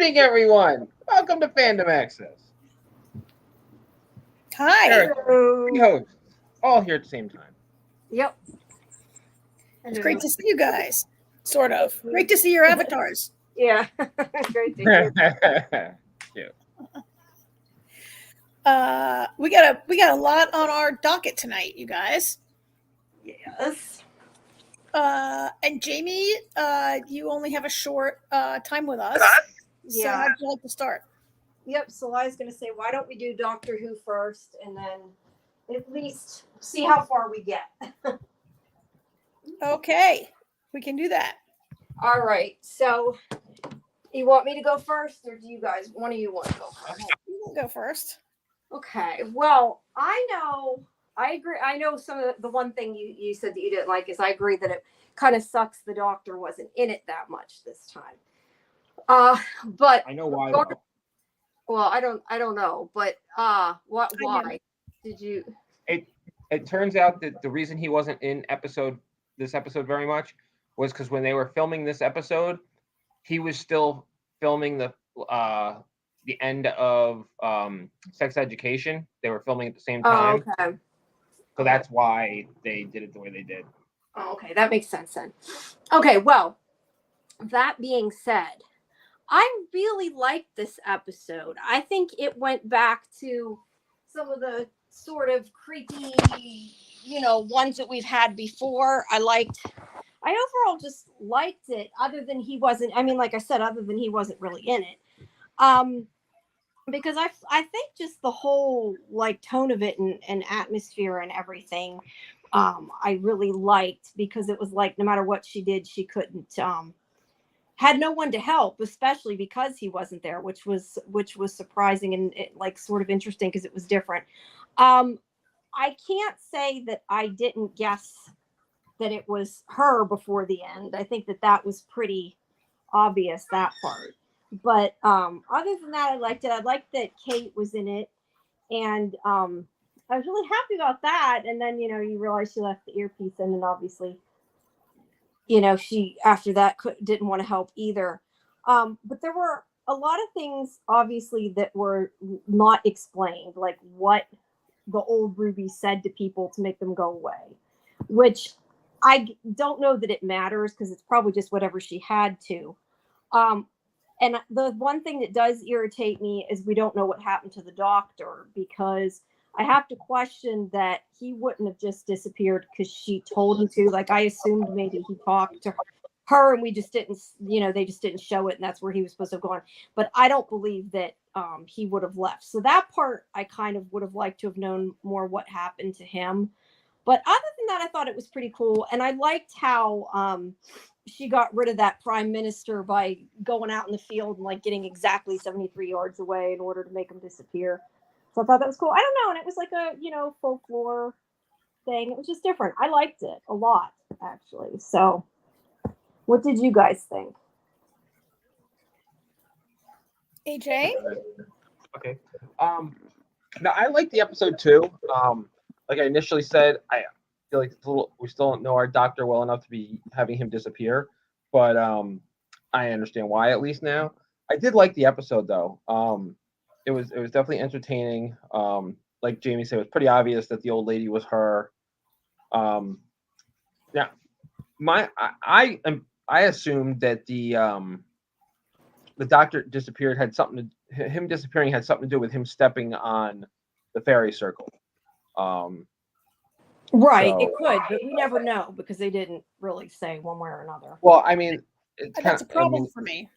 evening, everyone. Welcome to Fandom Access. Hi. Three hosts, all here at the same time. Yep. It's great to see you guys. Sort of. Great to see your avatars. Yeah. Great to hear. We got a lot on our docket tonight, you guys. Yes. And Jamie, you only have a short time with us. So Yeah. how'd you like to start? Yep. So I was going to say, why don't we do Doctor Who first, and then at least see how far we get. Okay, we can do that. All right. So, you want me to go first, or do you guys? One of you want to go first? You can go first. Okay. Well, I agree. I know some of the one thing you said that you didn't like is I agree that it kind of sucks the Doctor wasn't in it that much this time. But I know why. Well, I don't know, but why did you? It turns out that the reason he wasn't in this episode very much was because when they were filming this episode, he was still filming the end of Sex Education. They were filming at the same time. Oh, okay. So that's why they did it the way they did. Oh, okay, that makes sense then. Okay, well, that being said, I really liked this episode. I think it went back to some of the sort of creepy, ones that we've had before. I overall just liked it, other than he wasn't really in it. Because I think just the whole tone of it and atmosphere and everything, I really liked, because it was no matter what she did, she couldn't had no one to help, especially because he wasn't there, which was surprising and sort of interesting because it was different. I can't say that I didn't guess that it was her before the end. I think that was pretty obvious, that part. But other than that, I liked it. I liked that Kate was in it, and I was really happy about that. And then you realize she left the earpiece in, and obviously she after that didn't want to help either. But there were a lot of things obviously that were not explained, like what the old Ruby said to people to make them go away, which I don't know that it matters, because it's probably just whatever she had to. And the one thing that does irritate me is we don't know what happened to the Doctor, because I have to question that he wouldn't have just disappeared because she told him to. I assumed maybe he talked to her and we just didn't, they just didn't show it, and that's where he was supposed to have gone. But I don't believe that he would have left. So that part, I kind of would have liked to have known more what happened to him. But other than that, I thought it was pretty cool. And I liked how she got rid of that prime minister by going out in the field and getting exactly 73 yards away in order to make him disappear. So I thought that was cool. I don't know. And it was a, folklore thing. It was just different. I liked it a lot, actually. So what did you guys think? AJ? Okay. Now I liked the episode too. Like I initially said, I feel like we still don't know our Doctor well enough to be having him disappear, but I understand why at least now. I did like the episode though. It was definitely entertaining. Like Jamie said, it was pretty obvious that the old lady was her. Now, I assumed that the Doctor disappeared him disappearing had something to do with him stepping on the fairy circle. Right, so, it could, but we never know because they didn't really say one way or another. Well, I mean, that's a problem for me.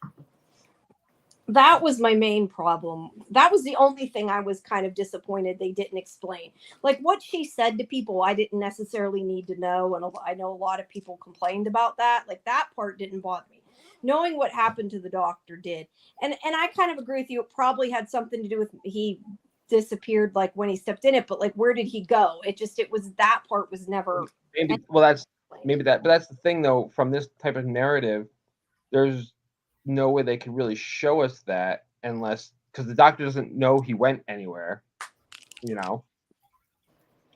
That was my main problem. That was the only thing I was kind of disappointed they didn't explain. What she said to people, I didn't necessarily need to know, and I know a lot of people complained about that. That part didn't bother me. Knowing what happened to the Doctor did, and I kind of agree with you. It probably had something to do with he disappeared when he stepped in it, but where did he go? It was that part was never. But that's the thing though. From this type of narrative, there's no way they could really show us that unless because the Doctor doesn't know he went anywhere,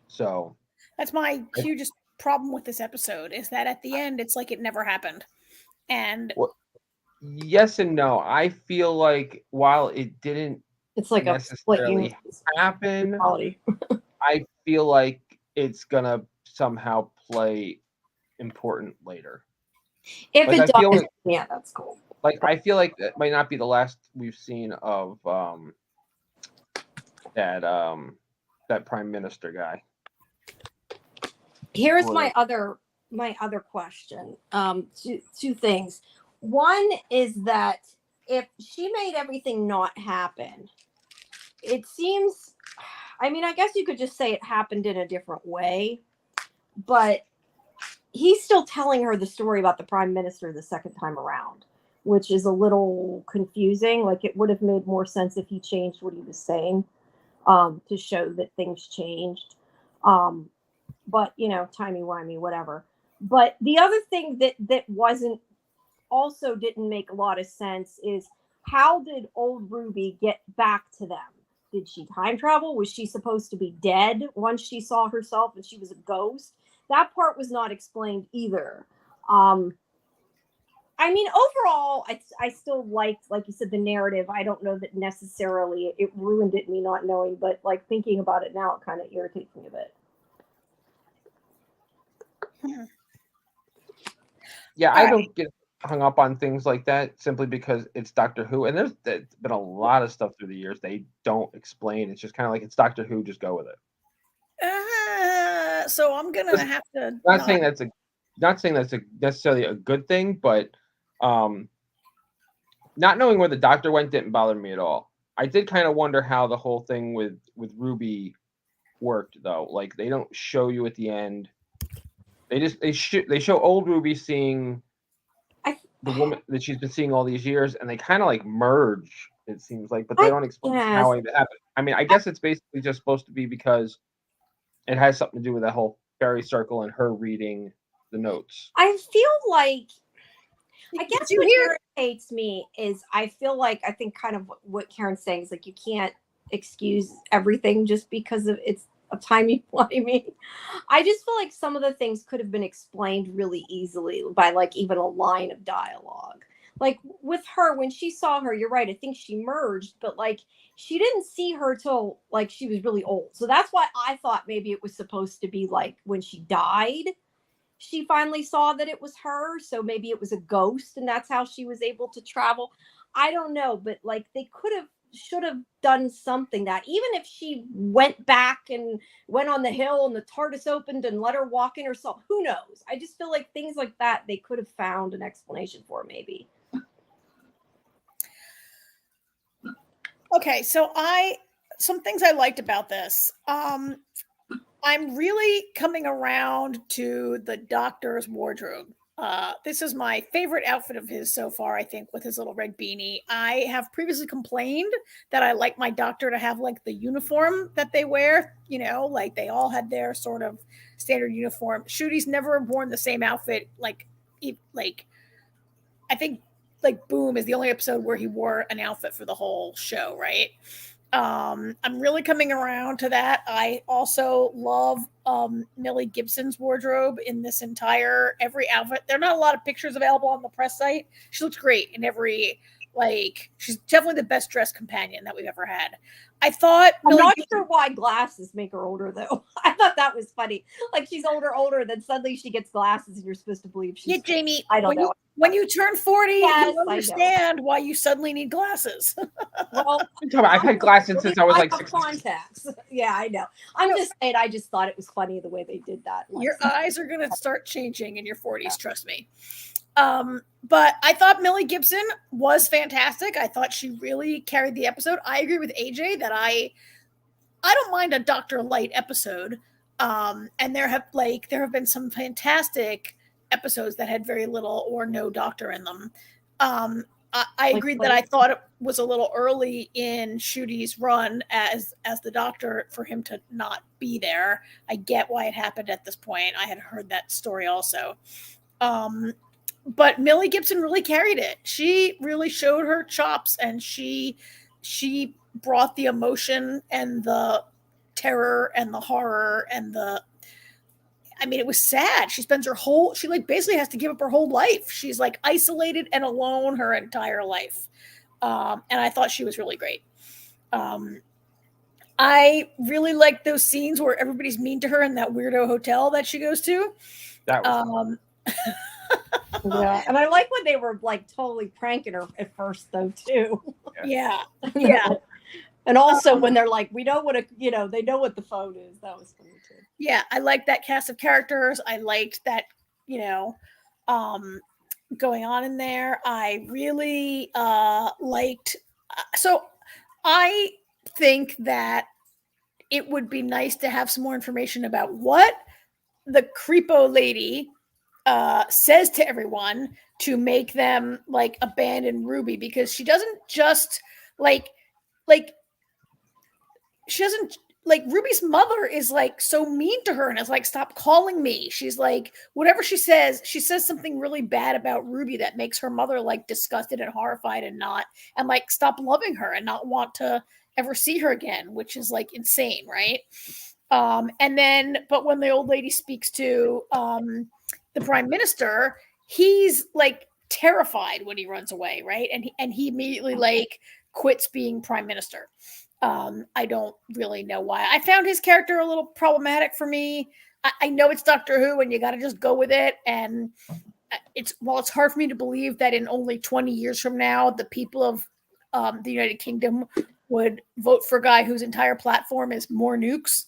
So that's my hugest problem with this episode is that at the end it's like it never happened, and Yes and no. I feel like while it didn't It's like a split necessarily happen, quality. I feel like it's gonna somehow play important later. If Like it I feel does, like yeah, that's cool. I feel like that might not be the last we've seen of that that prime minister guy. Here's Or- my other question. Two things. One is that if she made everything not happen, it seems, I mean, I guess you could just say it happened in a different way, but he's still telling her the story about the prime minister the second time around, which is a little confusing. Like, it would have made more sense if he changed what he was saying, to show that things changed. But you know, timey-wimey, whatever. But the other thing that wasn't, also didn't make a lot of sense is, how did old Ruby get back to them? Did she time travel? Was she supposed to be dead once she saw herself and she was a ghost? That part was not explained either. I mean, overall, I still liked, like you said, the narrative. I don't know that necessarily it ruined it, me not knowing, but like thinking about it now, it kind of irritates me a bit. Yeah, I don't get hung up on things like that simply because it's Doctor Who, and there's been a lot of stuff through the years they don't explain. It's just kind of like it's Doctor Who, just go with it. So I'm gonna have to Not saying that's necessarily a good thing, but not knowing where the Doctor went didn't bother me at all. I did kind of wonder how the whole thing with Ruby worked, though. Like, they don't show you at the end. They show old Ruby seeing the woman that she's been seeing all these years, and they kind of like merge, it seems like, but they don't explain how it happened. I mean, I guess it's basically just supposed to be because it has something to do with that whole fairy circle and her reading the notes. I feel like, I guess you what hear irritates me is, I feel like, I think kind of what Karen's saying is like, you can't excuse everything just because of it's a timey-wimey. I just feel like some of the things could have been explained really easily by like even a line of dialogue. Like with her, when she saw her, you're right, I think she merged, but like she didn't see her till like she was really old. So that's why I thought maybe it was supposed to be like when she died, she finally saw that it was her. So maybe it was a ghost and that's how she was able to travel. I don't know, but like they should have done something, that even if she went back and went on the hill and the TARDIS opened and let her walk in herself, who knows? I just feel like things like that, they could have found an explanation for, maybe. Okay, so some things I liked about this. I'm really coming around to the Doctor's wardrobe. This is my favorite outfit of his so far, I think, with his little red beanie. I have previously complained that I like my Doctor to have like the uniform that they wear, you know, like they all had their sort of standard uniform. Shooty's never worn the same outfit. Like I think like Boom is the only episode where he wore an outfit for the whole show, right? I'm really coming around to that. I also love Millie Gibson's wardrobe in this entire every outfit. There are not a lot of pictures available on the press site. She looks great in every, like, she's definitely the best dressed companion that we've ever had. I thought I'm not sure why glasses make her older, though. I thought that was funny. Like she's older, then suddenly she gets glasses, and you're supposed to believe she's. Yeah, Jamie. I don't know. When you turn 40, yes, you understand why you suddenly need glasses. Well, I've had glasses since I was like 16. Contacts. Yeah, I know. I'm just saying. I just thought it was funny the way they did that. Like, your eyes are going to start changing in your 40s. Trust me. But I thought Millie Gibson was fantastic. I thought she really carried the episode. I agree with AJ that I don't mind a Dr. Light episode. And there have been some fantastic episodes that had very little or no Doctor in them. I agreed that I thought it was a little early in Shooty's run as the Doctor for him to not be there. I get why it happened at this point. I had heard that story also. But Millie Gibson really carried it. She really showed her chops, and she brought the emotion and the terror and the horror and I mean, it was sad. She like basically has to give up her whole life. She's like isolated and alone her entire life. And I thought she was really great. I really like those scenes where everybody's mean to her in that weirdo hotel that she goes to. That was Yeah, and I like when they were like totally pranking her at first, though, too. Yeah. And also when they're like, we know what they know what the phone is. That was funny too. Yeah, I liked that cast of characters. I liked that, going on in there. I really liked. So I think that it would be nice to have some more information about what the creepo lady says to everyone to make them like abandon Ruby, because she doesn't just like she doesn't like Ruby's mother is like so mean to her and is like, stop calling me. She's like, whatever she says something really bad about Ruby that makes her mother like disgusted and horrified and like stop loving her and not want to ever see her again, which is like insane, right? But when the old lady speaks to the prime minister, he's like terrified when he runs away, right? And he immediately like quits being prime minister. I don't really know why. I found his character a little problematic for me. I know it's Doctor Who and you got to just go with it. And it's hard for me to believe that in only 20 years from now, the people of the United Kingdom would vote for a guy whose entire platform is more nukes.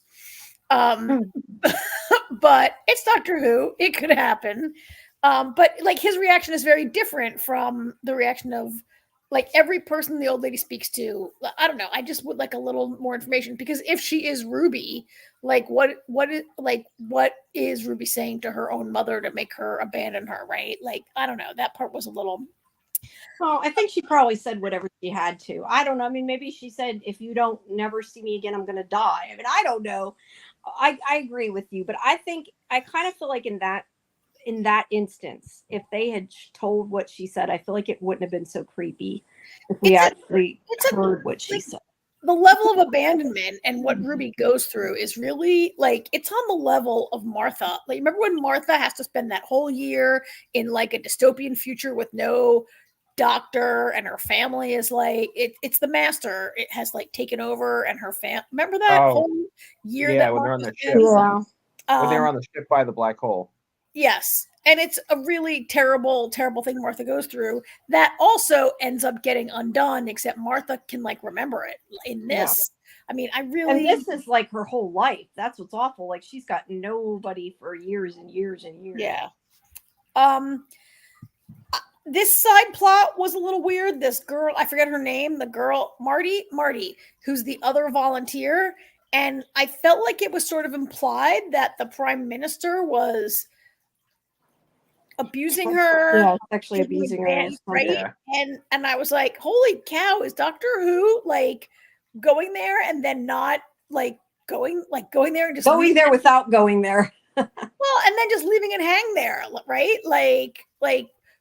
But it's Doctor Who. It could happen. But like his reaction is very different from the reaction of like every person the old lady speaks to. I don't know. I just would like a little more information, because if she is Ruby, like what is Ruby saying to her own mother to make her abandon her, right? Like, I don't know. That part was a little. Oh, I think she probably said whatever she had to. I don't know. I mean, maybe she said, if you don't never see me again, I'm going to die. I mean, I don't know. I agree with you, but I think I kind of feel like in that instance, if they had told what she said, I feel like it wouldn't have been so creepy if we actually heard what she said. The level of abandonment and what Ruby goes through is really like, it's on the level of Martha. Like, remember when Martha has to spend that whole year in like a dystopian future with no doctor, and her family is like, it's the master. It has like taken over, and her remember that whole year that when they're on Martha's the ship. Yeah. When they were on the ship by the black hole. Yes. And it's a really terrible, terrible thing Martha goes through that also ends up getting undone, except Martha can like remember it in this. Yeah. I mean, and this is like her whole life. That's what's awful. Like, she's got nobody for years and years and years. Yeah. This side plot was a little weird. This girl, I forget her name, the girl, Marty, who's the other volunteer. And I felt like it was sort of implied that the prime minister was abusing her. Yeah, sexually abusing her. Right? Yeah. And I was like, holy cow, is Doctor Who like going there and then not like going there and just going there without going there. Well, and then just leaving it hang there, right? Like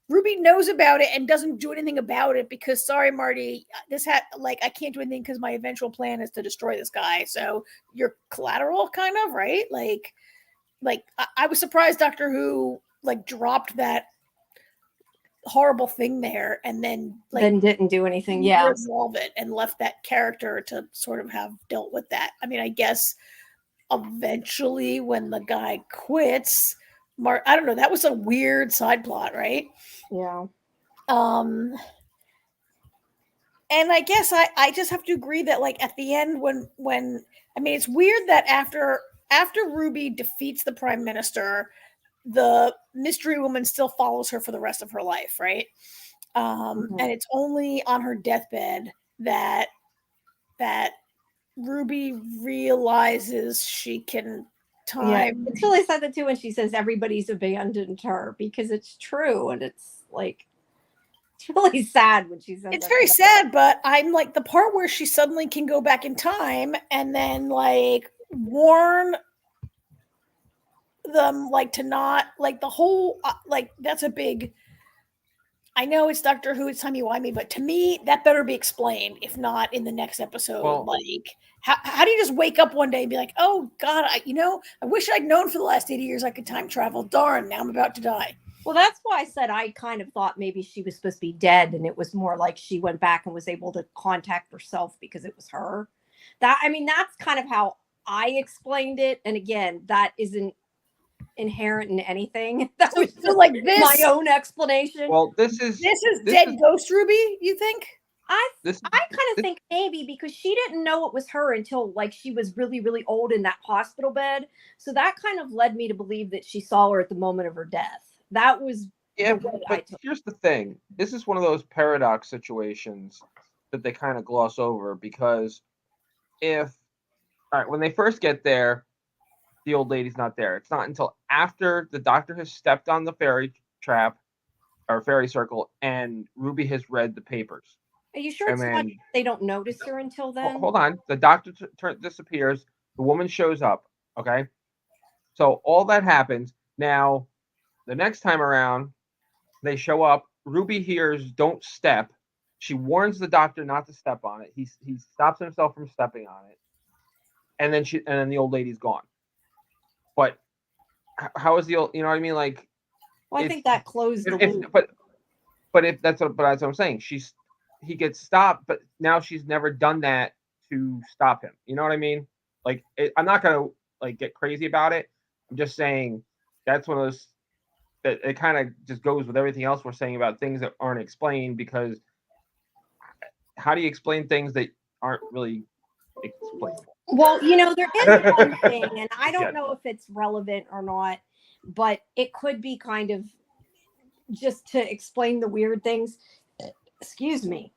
Ruby knows about it and doesn't do anything about it because, sorry, Marty, I can't do anything because my eventual plan is to destroy this guy. So you're collateral, kind of, right? Like I was surprised Doctor Who like dropped that horrible thing there and then didn't do anything. Yeah, resolve it and left that character to sort of have dealt with that. I mean, I guess eventually when the guy quits, I don't know, that was a weird side plot, right? Yeah. And I guess I just have to agree that like at the end when I mean, it's weird that after Ruby defeats the prime minister, the mystery woman still follows her for the rest of her life, right? And it's only on her deathbed that Ruby realizes she can time. Yeah, it's really sad that too when she says everybody's abandoned her, because it's true, and it's like it's really sad when she says it's very sad. But I'm like the part where she suddenly can go back in time and then like warn them like to not like the whole like that's a big I know it's Doctor Who, it's timey-wimey, but to me, that better be explained, if not in the next episode. Well- like, how do you just wake up one day and be like, oh, God, I wish I'd known for the last 80 years I could time travel. Darn, now I'm about to die. Well, that's why I said I kind of thought maybe she was supposed to be dead, and it was more like she went back and was able to contact herself because it was her. That's kind of how I explained it. And again, that isn't inherent in anything. That was So just like this, my own explanation. Well, this is dead ghost Ruby, you think? I this. kind of think maybe because she didn't know it was her until like she was really, really old in that hospital bed. So that kind of led me to believe that she saw her at the moment of her death. That was Yeah, the way I but took it. here's the thing. This is one of those paradox situations that they kind of gloss over because when they first get there, the old lady's not there. It's not until after the doctor has stepped on the fairy trap or fairy circle and Ruby has read the papers. Are you sure And it's not then- they don't notice her until then? Hold on. The doctor disappears. The woman shows up. Okay. So all that happens. Now, the next time around, they show up. Ruby hears "Don't step." She warns the doctor not to step on it. He stops himself from stepping on it, and then the old lady's gone. But how is the old? You know what I mean? Like, Well, I think that closed the loop. but if that's what I'm saying. He gets stopped, but now she's never done that to stop him. You know what I mean? Like, I'm not gonna like get crazy about it. I'm just saying that's one of those that it kind of just goes with everything else we're saying about things that aren't explained, because how do you explain things that aren't really explainable? Well, there is one thing, and I don't Yeah. know if it's relevant or not, but it could be kind of just to explain the weird things. Excuse me.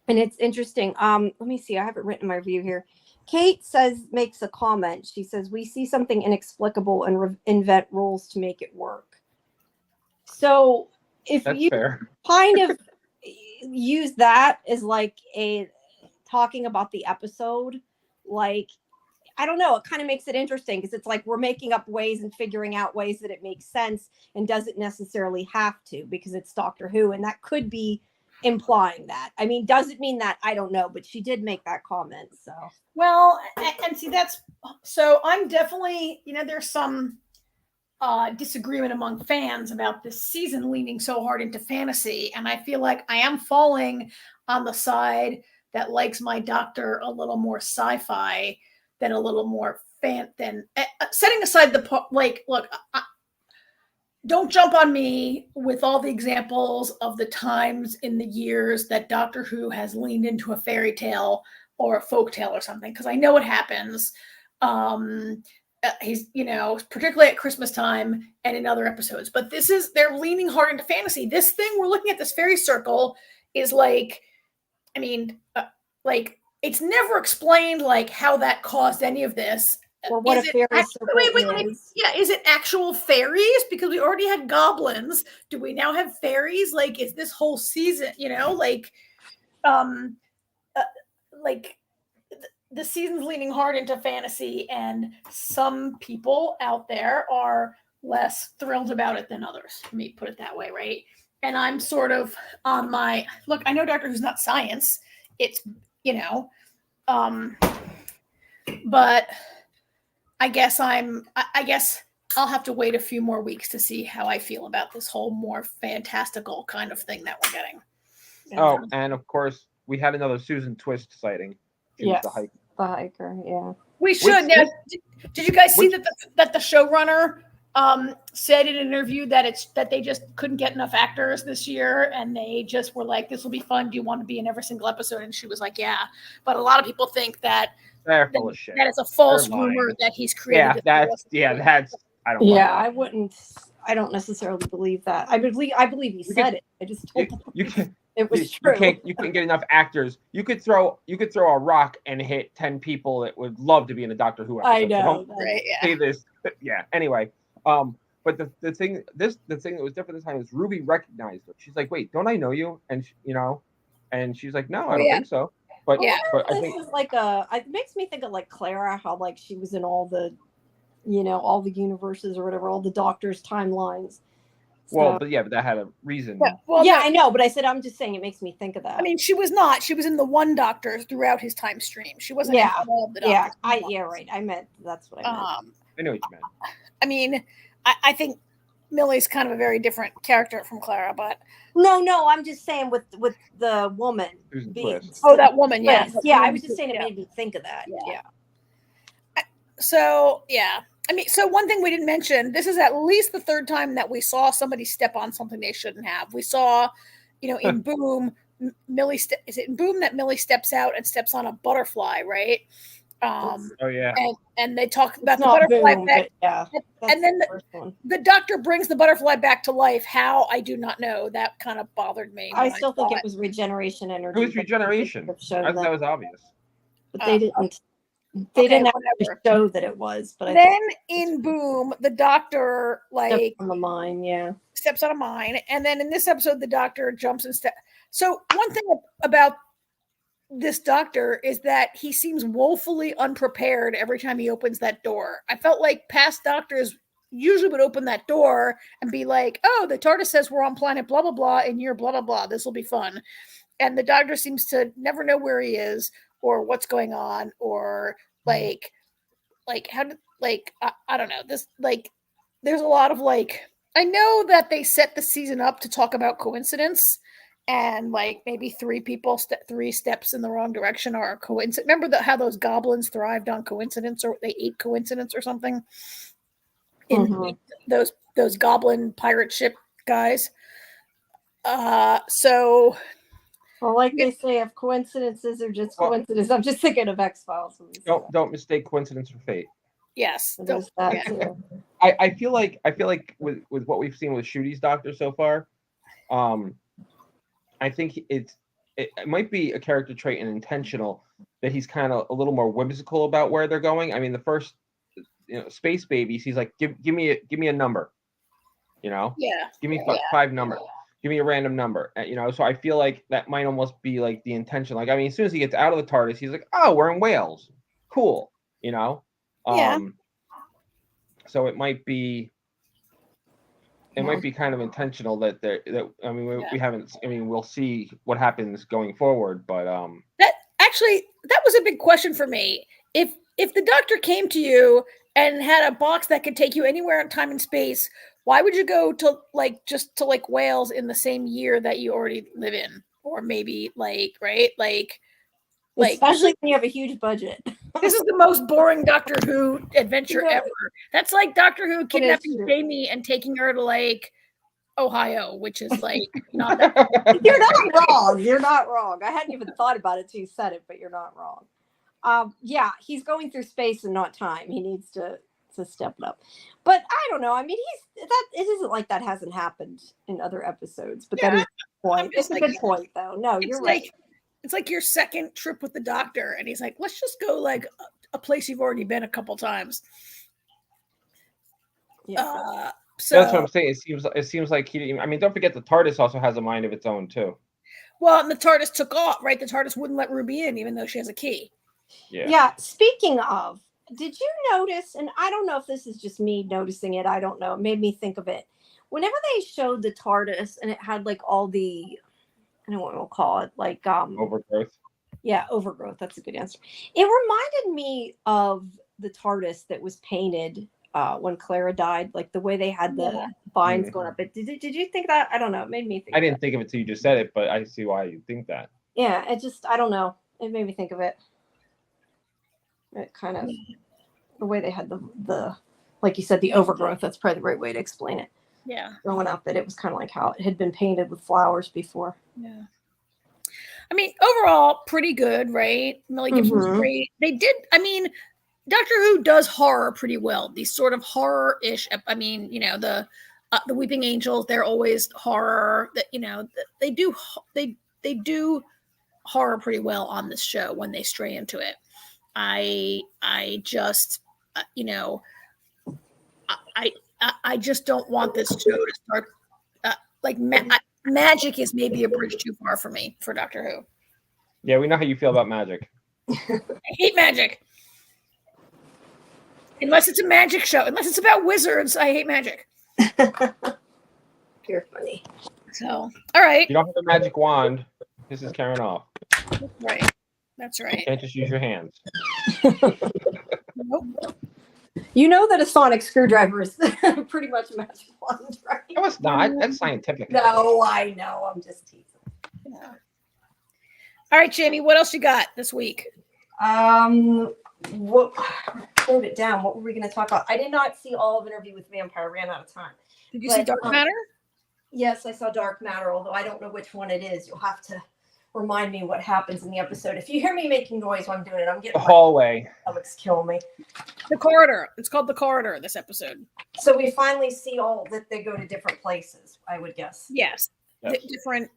And it's interesting. Let me see. I have it written in my review here. Kate makes a comment. She says, we see something inexplicable and invent rules to make it work. So if That's you fair. kind of use that as like a talking about the episode, like, I don't know, it kind of makes it interesting because it's like we're making up ways and figuring out ways that it makes sense and doesn't necessarily have to because it's Doctor Who, and that could be implying that. I mean, does it mean that? I don't know, but she did make that comment. So Well, and see, so I'm definitely, there's some disagreement among fans about this season leaning so hard into fantasy, and I feel like I am falling on the side that likes my doctor a little more sci-fi than a little more setting aside look, don't jump on me with all the examples of the times in the years that Doctor Who has leaned into a fairy tale or a folk tale or something, because I know it happens. He's, particularly at Christmas time and in other episodes, but they're leaning hard into fantasy. This thing we're looking at, this fairy circle, is like, it's never explained like how that caused any of this. or what a fairy circle is. Yeah, is it actual fairies? Because we already had goblins. Do we now have fairies? Like, is this whole season, the season's leaning hard into fantasy, and some people out there are less thrilled about it than others. Let me put it that way, right? And I'm sort of on my look. I know Doctor Who's not science. It's but I guess I'll have to wait a few more weeks to see how I feel about this whole more fantastical kind of thing that we're getting. Oh, and of course, we had another Susan Twist sighting. She was Yes, the the hiker. Yeah, We should. Now, did you guys see that the showrunner said in an interview that they just couldn't get enough actors this year, and they just were like, "This will be fun. Do you want to be in every single episode?" And she was like, "Yeah." But a lot of people think that They're full of shit. that it's a false They're lying. rumor that he's created. That's I don't. yeah. buy I wouldn't. I don't necessarily believe that. I believe he said it. I just told you can. it was true. You can't get enough actors. You could throw a rock and hit 10 people that would love to be in a Doctor Who episode. I know. So Right, yeah. say this. Yeah. Anyway, but the thing that was different this time is Ruby recognized her. She's like, "Wait, don't I know you?" And and she's like, "No, I don't think so." But Yeah. but I This think is like it makes me think of like Clara, how like she was in all the, all the universes or whatever, all the Doctor's timelines. Well, So- but that had a reason. Yeah, well, yeah, no, I know, but I said I'm just saying it makes me think of that. I mean, she was not. She was in the one Doctor throughout his time stream. She wasn't in all of the yeah, Doctors. right. I meant that's what I meant. I know what you meant. I mean, I think Millie's kind of a very different character from Clara, but No, I'm just saying with the woman Susan being Twist. oh, that woman, yeah, Twist. Yeah, I was just saying it yeah. made me think of that. Yeah. Yeah. So yeah, I mean, so one thing we didn't mention: this is at least the third time that we saw somebody step on something they shouldn't have. We saw, in Boom, Millie. Is it in Boom that Millie steps out and steps on a butterfly, right? Oh yeah. And they talk about It's the not butterfly Boom, back. but yeah. And then the first one. the Doctor brings the butterfly back to life. How, I do not know. That kind of bothered me. I still think it was regeneration energy. It was regeneration. I thought that was obvious. But they didn't. Okay, They didn't actually whatever. show that it was. But Then in Boom, the Doctor steps on the mine, steps on a mine, and then in this episode, the Doctor jumps and steps. So one thing about this Doctor is that he seems woefully unprepared every time he opens that door. I felt like past Doctors usually would open that door and be like, "Oh, the TARDIS says we're on planet blah blah blah, and you're blah blah blah. This will be fun." And the Doctor seems to never know where he is or what's going on, or like how did I don't know this. There's a lot of I know that they set the season up to talk about coincidence. And maybe three steps in the wrong direction are a coincidence. Remember how those goblins thrived on coincidence, or they ate coincidence or something? In those goblin pirate ship guys. So, well, like they say, if coincidences are just coincidence, I'm just thinking of X-Files. Don't mistake coincidence for fate. Yes, there's that too. I feel like with what we've seen with Shooty's Doctor so far, I think it might be a character trait and intentional that he's kind of a little more whimsical about where they're going. I mean, the first, Space Babies, he's like, give me a number, Yeah. give me five numbers, give me a random number, So I feel like that might almost be like the intention. Like, I mean, as soon as he gets out of the TARDIS, he's like, oh, we're in Wales, cool, Yeah. So it might be. It might be kind of intentional that we haven't. I mean, we'll see what happens going forward, but that was a big question for me. If the Doctor came to you and had a box that could take you anywhere in time and space, why would you go to just to Wales in the same year that you already live in, or maybe especially when you have a huge budget. This is the most boring Doctor Who adventure ever. That's like Doctor Who kidnapping Jamie and taking her to Ohio, which is not that. You're not wrong. You're not wrong. I hadn't even thought about it till you said it, but you're not wrong. Yeah, he's going through space and not time. He needs to step it up. But I don't know. I mean, it isn't like that hasn't happened in other episodes. But that is a point. It's a good point, though. No, you're right. It's like your second trip with the Doctor, and he's like, let's just go a place you've already been a couple times. Yeah. So that's what I'm saying. It seems like he. I mean, don't forget the TARDIS also has a mind of its own too. Well, and the TARDIS took off, right? The TARDIS wouldn't let Ruby in, even though she has a key. Yeah. Yeah. Speaking of, did you notice? And I don't know if this is just me noticing it. I don't know. It made me think of it. Whenever they showed the TARDIS and it had all the, I don't know what we'll call it, overgrowth. Yeah, overgrowth. That's a good answer. It reminded me of the TARDIS that was painted when Clara died, the way they had the vines going up. But did you think that? I don't know. It made me think. I didn't think of it till you just said it, but I see why you think that. Yeah, I don't know. It made me think of it. It kind of the way they had the like you said, the overgrowth. That's probably the right way to explain it. Yeah. Growing up, that it was kind of like how it had been painted with flowers before. Yeah. I mean, overall, pretty good, right? Millie Gibson's great. They did, I mean, Doctor Who does horror pretty well. These sort of horror-ish, I mean, the Weeping Angels, they're always horror. That they do horror pretty well on this show when they stray into it. I just, I just don't want this show to start magic is maybe a bridge too far for me for Doctor Who. Yeah, we know how you feel about magic. I hate magic. Unless it's a magic show. Unless it's about wizards, I hate magic. You're funny. So, all right. You don't have a magic wand. This is carrying off. That's right. That's You right. can't just use your hands. Nope. You know that a sonic screwdriver is pretty much a magic wand, right? No, it's not. That's scientific. No, I know. I'm just teasing. Yeah. All right, Jamie, what else you got this week? What wrote it down? What were we going to talk about? I did not see all of Interview with Vampire. Ran out of time. Did you see Dark Matter? Yes, I saw Dark Matter, although I don't know which one it is. You'll have to remind me what happens in the episode. If you hear me making noise while I'm doing it, I'm getting The hallway. my stomach's killing me. The Corridor. It's called The Corridor, this episode. So we finally see all that they go to different places, I would guess. Yes. Yes. Different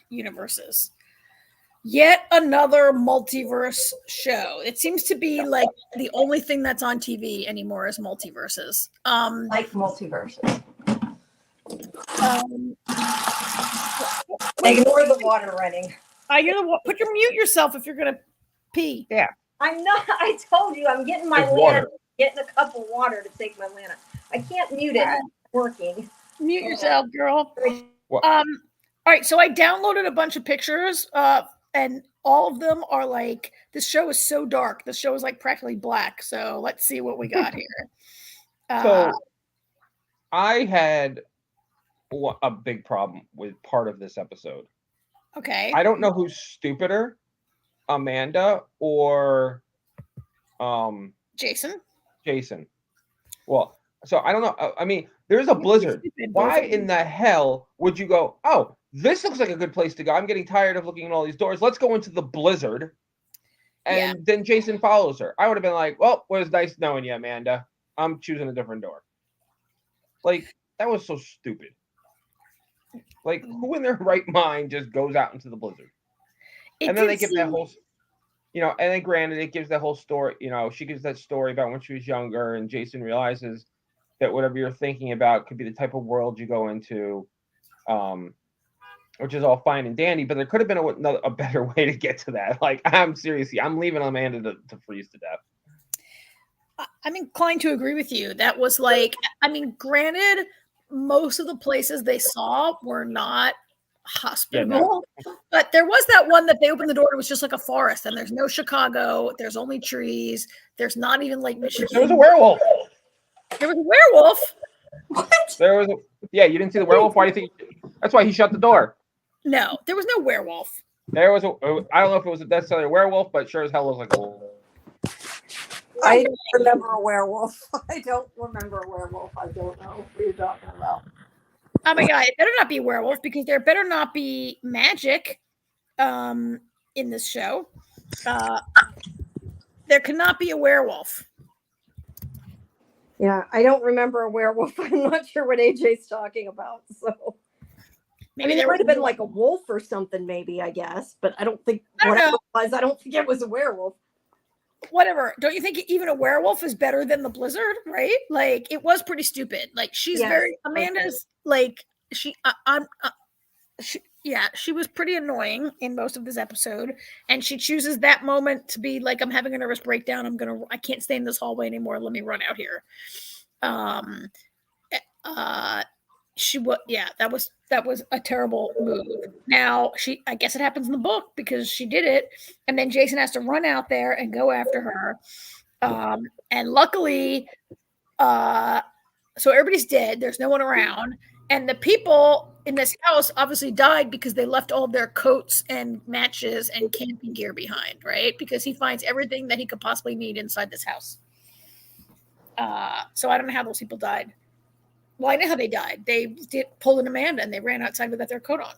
universes. Yet another multiverse show. It seems to be like the only thing that's on TV anymore is multiverses. Like multiverses. Ignore the water running. Put your mute yourself if you're gonna pee. Yeah. I'm not. I told you I'm getting my There's Lana, water. getting a cup of water to take my Lana. I can't mute it. It's working. Mute yourself, girl. What? All right, so I downloaded a bunch of pictures, and all of them are like, this show is so dark. This show is like practically black. So let's see what we got here. So I had a big problem with part of this episode. Okay. I don't know who's stupider, Amanda or Jason. Jason. Well, so I don't know. I mean, there's a blizzard. Why in the hell would you go, oh, this looks like a good place to go. I'm getting tired of looking at all these doors. Let's go into the blizzard. And then Jason follows her. I would have been like, well, it was nice knowing you, Amanda. I'm choosing a different door. Like, that was so stupid. Like, who in their right mind just goes out into the blizzard? And then they give that whole, and then granted, it gives that whole story, she gives that story about when she was younger and Jason realizes that whatever you're thinking about could be the type of world you go into, which is all fine and dandy, but there could have been a better way to get to that. Like, I'm leaving Amanda to freeze to death. I'm inclined to agree with you. That was like, granted, most of the places they saw were not hospitable, but there was that one that they opened the door, it was just like a forest, and there's no Chicago, there's only trees, there's not even Lake Michigan. There was a werewolf. There was a werewolf? What? There was you didn't see the werewolf? Why do you think? That's why he shut the door. No, there was no werewolf. There was I don't know if it was necessarily a werewolf, but sure as hell was like a wolf. I don't remember a werewolf. I don't remember a werewolf. I don't know what you're talking about. Oh my god, it better not be a werewolf because there better not be magic in this show. There cannot be a werewolf. Yeah, I don't remember a werewolf. I'm not sure what AJ's talking about. So Maybe there might have been like a wolf or something, maybe, I guess. But I don't think I don't think it was a werewolf. Whatever. Don't you think even a werewolf is better than the blizzard, right? Like, it was pretty stupid. Like, she's Amanda's like, she was pretty annoying in most of this episode, and she chooses that moment to be like, I'm having a nervous breakdown, I can't stay in this hallway anymore, let me run out here. That was a terrible move. Now, I guess it happens in the book because she did it, and then Jason has to run out there and go after her. And luckily, so everybody's dead. There's no one around. And the people in this house obviously died because they left all of their coats and matches and camping gear behind, right? Because he finds everything that he could possibly need inside this house. So I don't know how those people died. Well, I know how they died. They did pull an Amanda and they ran outside without their coat on.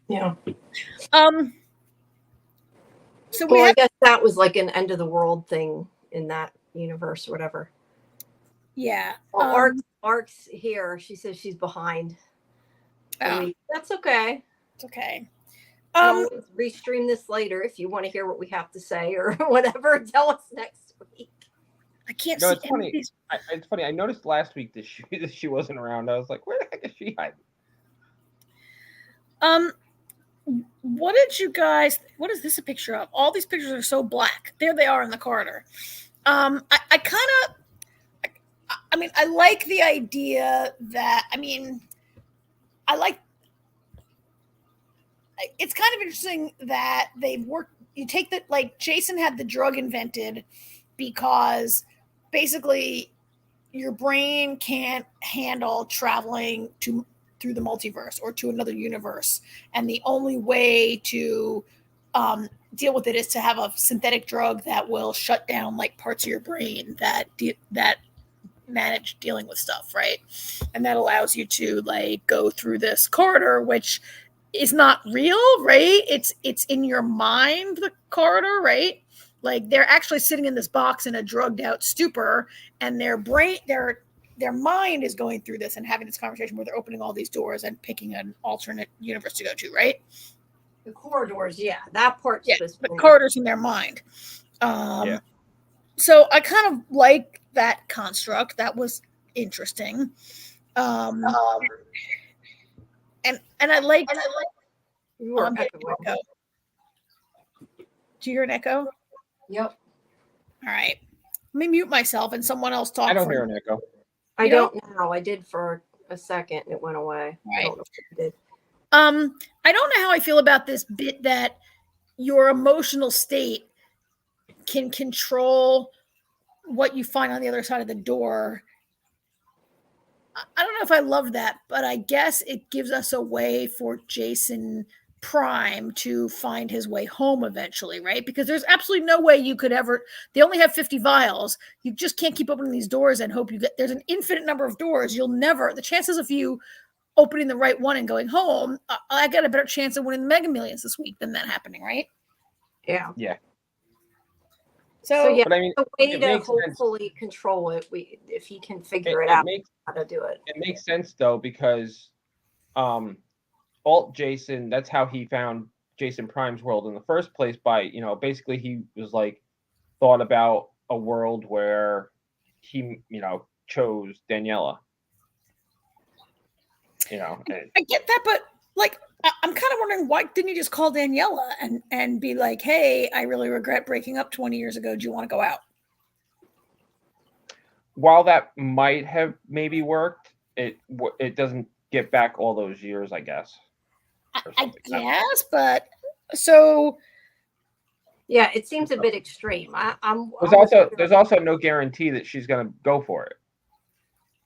Yeah. So I guess that was like an end of the world thing in that universe or whatever. Yeah. Well, Ark's here. She says she's behind. That's okay. It's okay. Restream this later if you want to hear what we have to say or whatever. Tell us next week. I can't No, see it's funny. It's funny. I noticed last week that she wasn't around. I was like, where the heck is she hiding? What is this a picture of? All these pictures are I mean, I like the idea that, I mean, I like, it's kind of interesting that they've worked, you take that, like, Jason had the drug invented because basically your brain can't handle traveling through the multiverse or to another universe. And the only way to deal with it is to have a synthetic drug that will shut down like parts of your brain that manage dealing with stuff, right? And that allows you to like go through this corridor, which is not real, right? It's in your mind, the corridor, right? Like they're actually sitting in this box in a drugged out stupor, and their mind is going through this and having this conversation where they're opening all these doors and picking an alternate universe to go to, right? The corridors, yeah, that part's just the corridors in their mind. Yeah. So I kind of like that construct. That was interesting. And I like. You were I'm getting an echo. Do you hear an echo? Yep. All right. Let me mute myself and someone else talk. I don't hear an echo. I don't know. I did for a second and it went away. Right. I don't know if it did. I don't know how I feel about this bit that your emotional state can control what you find on the other side of the door. I don't know if I love that, but I guess it gives us a way for Jason Prime to find his way home eventually, right? Because there's absolutely no way you could ever, they only have 50 vials. You just can't keep opening these doors and hope you get, there's an infinite number of doors. You'll never, the chances of you opening the right one and going home, I got a better chance of winning the Mega Millions this week than that happening, right? Yeah. Yeah. So yeah, but I mean, the way it to makes hopefully control it, if he can figure it out how to do it. It makes sense though, because Alt Jason, that's how he found Jason Prime's world in the first place, by, you know, basically he was like thought about a world where he, you know, chose Daniela. You know, I get that, but like I'm kind of wondering, why didn't you just call Daniela and be like, hey, I really regret breaking up 20 years ago. Do you want to go out? While that might have maybe worked, it doesn't get back all those years, I guess. I guess, but so yeah, it seems a bit extreme. There's also no guarantee that she's going to go for it.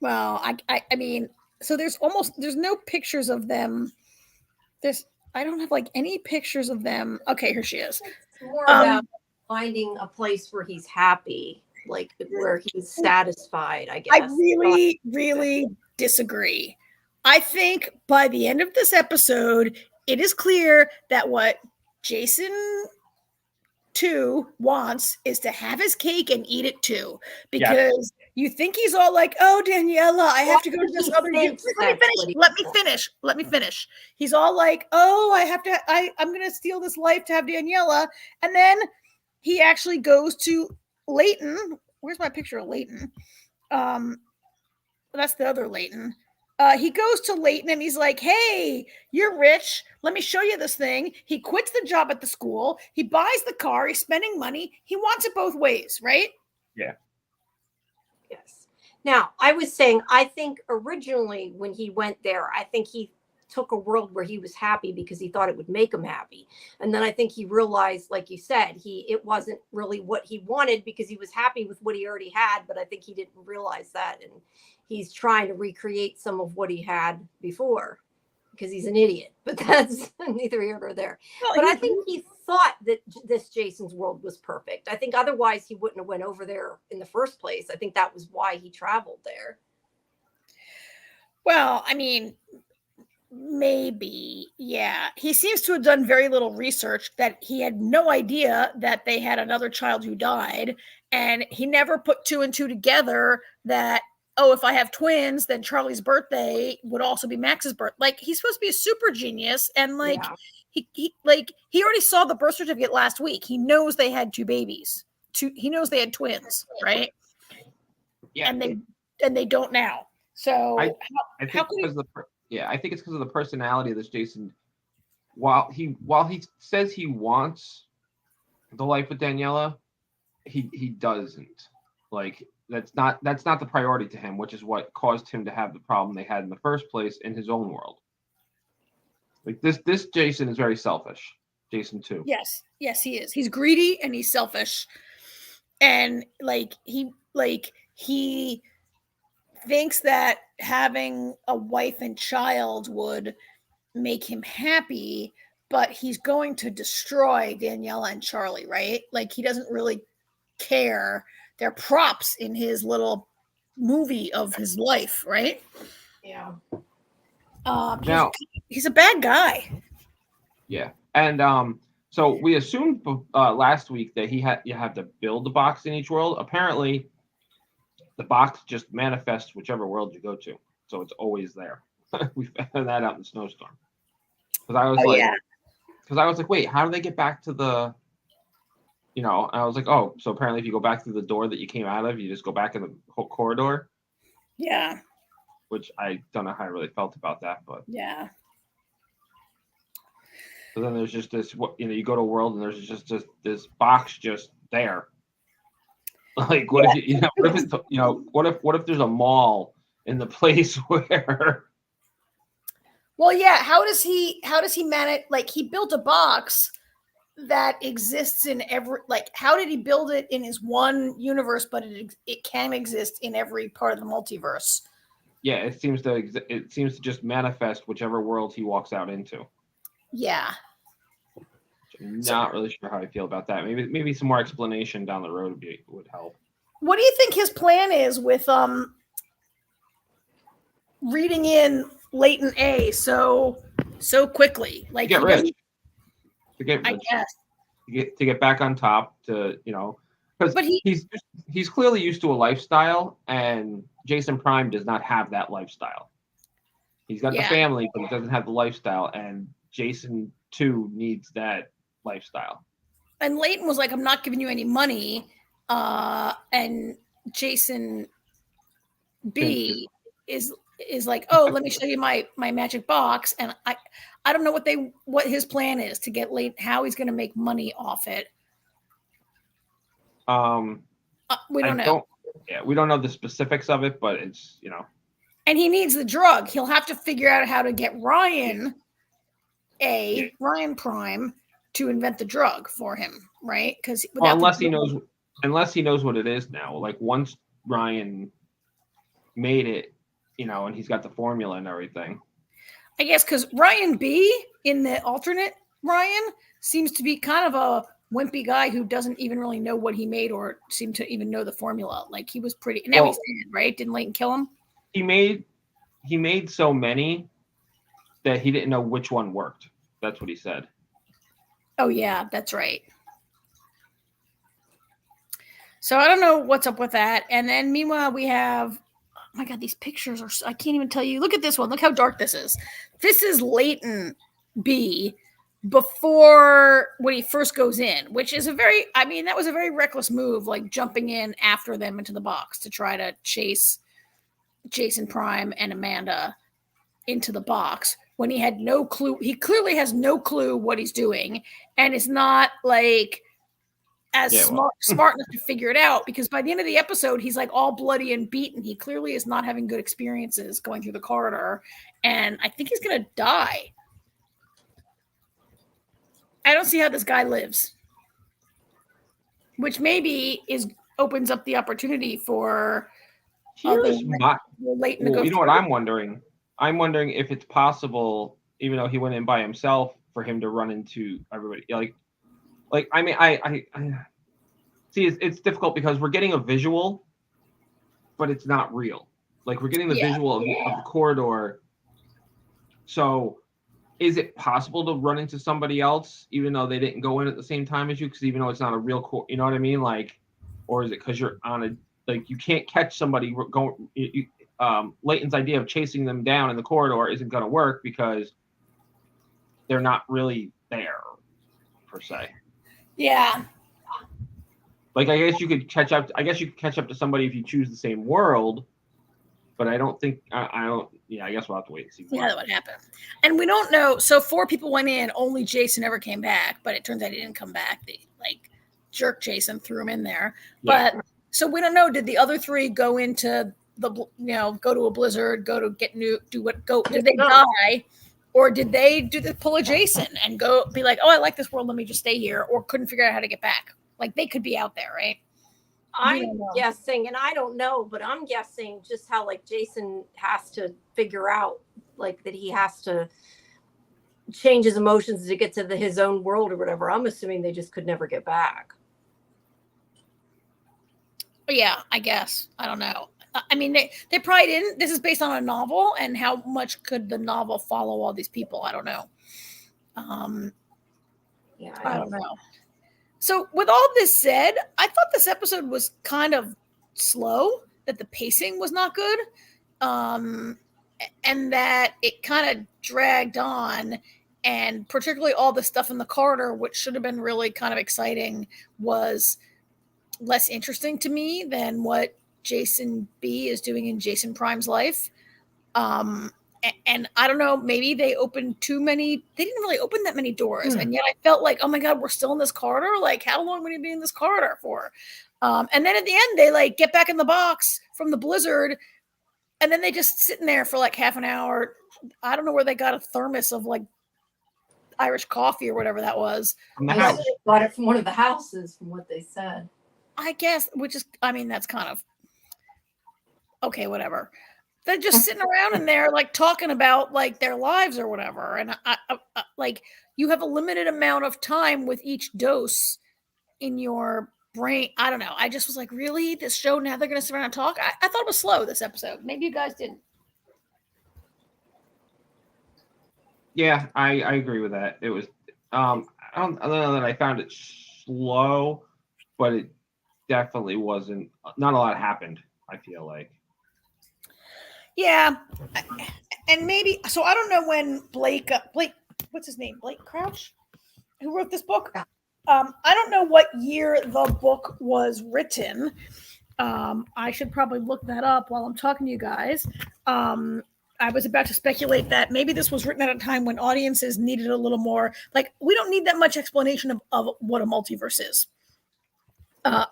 Well, I mean, so there's no pictures of them. I don't have like any pictures of them. Okay, here she is. It's more about finding a place where he's happy, like where he's satisfied, I guess. I really, really disagree. I think by the end of this episode, it is clear that what Jason 2 wants is to have his cake and eat it too. Because you think he's all like, oh, Daniela, I have to go to this other universe. Let me finish. He's all like, oh, I'm going to steal this life to have Daniela. And then he actually goes to Leighton. Where's my picture of Leighton? That's the other Leighton. He goes to Leighton and he's like, hey, you're rich. Let me show you this thing. He quits the job at the school. He buys the car. He's spending money. He wants it both ways, right? Yeah. Yes. Now, I was saying, I think originally when he went there, I think he took a world where he was happy because he thought it would make him happy. And then I think he realized, like you said, it wasn't really what he wanted because he was happy with what he already had. But I think he didn't realize that. And he's trying to recreate some of what he had before because he's an idiot. But that's neither here nor there. Well, but I think he thought that this Jason's world was perfect. I think otherwise he wouldn't have went over there in the first place. I think that was why he traveled there. Well, I mean, maybe, yeah. He seems to have done very little research, that he had no idea that they had another child who died. And he never put 2 and 2 together that, oh, if I have twins, then Charlie's birthday would also be Max's birthday. Like, he's supposed to be a super genius. And like, he already saw the birth certificate last week. He knows they had 2 babies. He knows they had twins, right? Yeah. And they don't now. So I think it's because of the personality of this Jason. While he says he wants the life with Daniela, he doesn't. Like, that's not the priority to him, which is what caused him to have the problem they had in the first place in his own world. Like this Jason is very selfish. Jason too. Yes, he is. He's greedy and he's selfish, and he thinks that having a wife and child would make him happy, but he's going to destroy Daniela and Charlie, right? Like he doesn't really care. They're props in his little movie of his life, right? Yeah. Now he's a bad guy. Yeah, and so we assumed last week that you have to build the box in each world. Apparently, the box just manifests whichever world you go to, so it's always there. We found that out in the snowstorm. Because I was like, wait, how do they get back to the? And I was like, oh, so apparently if you go back through the door that you came out of, you just go back in the whole corridor. Yeah. Which I don't know how I really felt about that, but yeah. So then there's just this, you go to a world and there's just this box just there. Like, what if there's a mall in the place where? Well, yeah. How does he manage? Like, he built a box that exists in every. Like, how did he build it in his one universe, but it can exist in every part of the multiverse? Yeah, it seems to just manifest whichever world he walks out into. Yeah. I'm not really sure how I feel about that. Maybe some more explanation down the road would help. What do you think his plan is with reading in Latent A so quickly? Like, to get rich. To get rich. I guess. To get back on top, because he's clearly used to a lifestyle, and Jason Prime does not have that lifestyle. He's got the family, but he doesn't have the lifestyle, and Jason too needs that lifestyle. And Leighton was like, I'm not giving you any money. And Jason B is like, oh, let me show you my magic box. And I don't know what his plan is to get Leighton, how he's going to make money off it. We don't know. We don't know the specifics of it, but it's, And he needs the drug. He'll have to figure out how to get Ryan Prime to invent the drug for him, right? Because unless he knows what it is now. Like, once Ryan made it, and he's got the formula and everything. I guess because Ryan B in the alternate Ryan seems to be kind of a wimpy guy who doesn't even really know what he made or seem to even know the formula. Like, he was pretty. Now he's dead, right? Didn't Leighton kill him? He made so many that he didn't know which one worked. That's what he said. Oh yeah, that's right. So I don't know what's up with that. And then meanwhile we have, oh my God, these pictures are, I can't even tell you. Look at this one. Look how dark this is. This is Leighton B before when he first goes in, which is that was a very reckless move, like jumping in after them into the box to try to chase Jason Prime and Amanda into the box when he had no clue. He clearly has no clue what he's doing and is not like smart enough to figure it out, because by the end of the episode, he's like all bloody and beaten. He clearly is not having good experiences going through the corridor, and I think he's going to die. I don't see how this guy lives, which maybe opens up the opportunity for you know what I'm wondering? I'm wondering if it's possible, even though he went in by himself, for him to run into everybody. Like I mean, I see. It's difficult because we're getting a visual, but it's not real. Like, we're getting the visual of the corridor. So, is it possible to run into somebody else, even though they didn't go in at the same time as you? Because even though it's not a real you know what I mean? like, or is it because you're on a, like, you can't catch somebody going? Leighton's idea of chasing them down in the corridor isn't going to work because they're not really there, per se. Yeah. Like, I guess you could catch up. I guess you could catch up to somebody if you choose the same world, but I don't think. I don't. Yeah, I guess we'll have to wait and see. Yeah, what happened, and we don't know. So 4 people went in. Only Jason ever came back, but it turns out he didn't come back. They jerk Jason threw him in there. Yeah. But So we don't know. Did the other three go into go to a blizzard, go to get new, did they die? Or did they do the pull a Jason and go be like, oh, I like this world, let me just stay here, or couldn't figure out how to get back? Like they could be out there, right? I'm guessing, and I don't know, but I'm guessing just how like Jason has to figure out like that he has to change his emotions to get to his own world or whatever. I'm assuming they just could never get back. Yeah, I guess. I don't know. I mean, they probably didn't. This is based on a novel, and how much could the novel follow all these people? I don't know. Yeah, I don't know. So, with all this said, I thought this episode was kind of slow. That the pacing was not good, and that it kind of dragged on. And particularly all the stuff in the corridor, which should have been really kind of exciting, was less interesting to me than what Jason B is doing in Jason Prime's life. And I don't know, maybe they opened too many, they didn't really open that many doors. And yet I felt like, oh my God, we're still in this corridor. Like, how long would we be in this corridor for? And then at the end, they like get back in the box from the blizzard. And then they just sitting there for like half an hour. I don't know where they got a thermos of like Irish coffee or whatever that was. From the house. They got it from one of the houses, from what they said. I guess, which is, I mean, that's kind of okay, whatever. They're just sitting around and they're like talking about like their lives or whatever. And I like you have a limited amount of time with each dose in your brain. I don't know. I just was like, really? This show now they're going to sit around and talk? I thought it was slow, this episode. Maybe you guys didn't. Yeah, I agree with that. It was I don't know that I found it slow, but it definitely wasn't. Not a lot happened, I feel like. Yeah, and maybe so. I don't know when Blake, what's his name? Blake Crouch, who wrote this book. I don't know what year the book was written. I should probably look that up while I'm talking to you guys. I was about to speculate that maybe this was written at a time when audiences needed a little more. Like, we don't need that much explanation of what a multiverse is,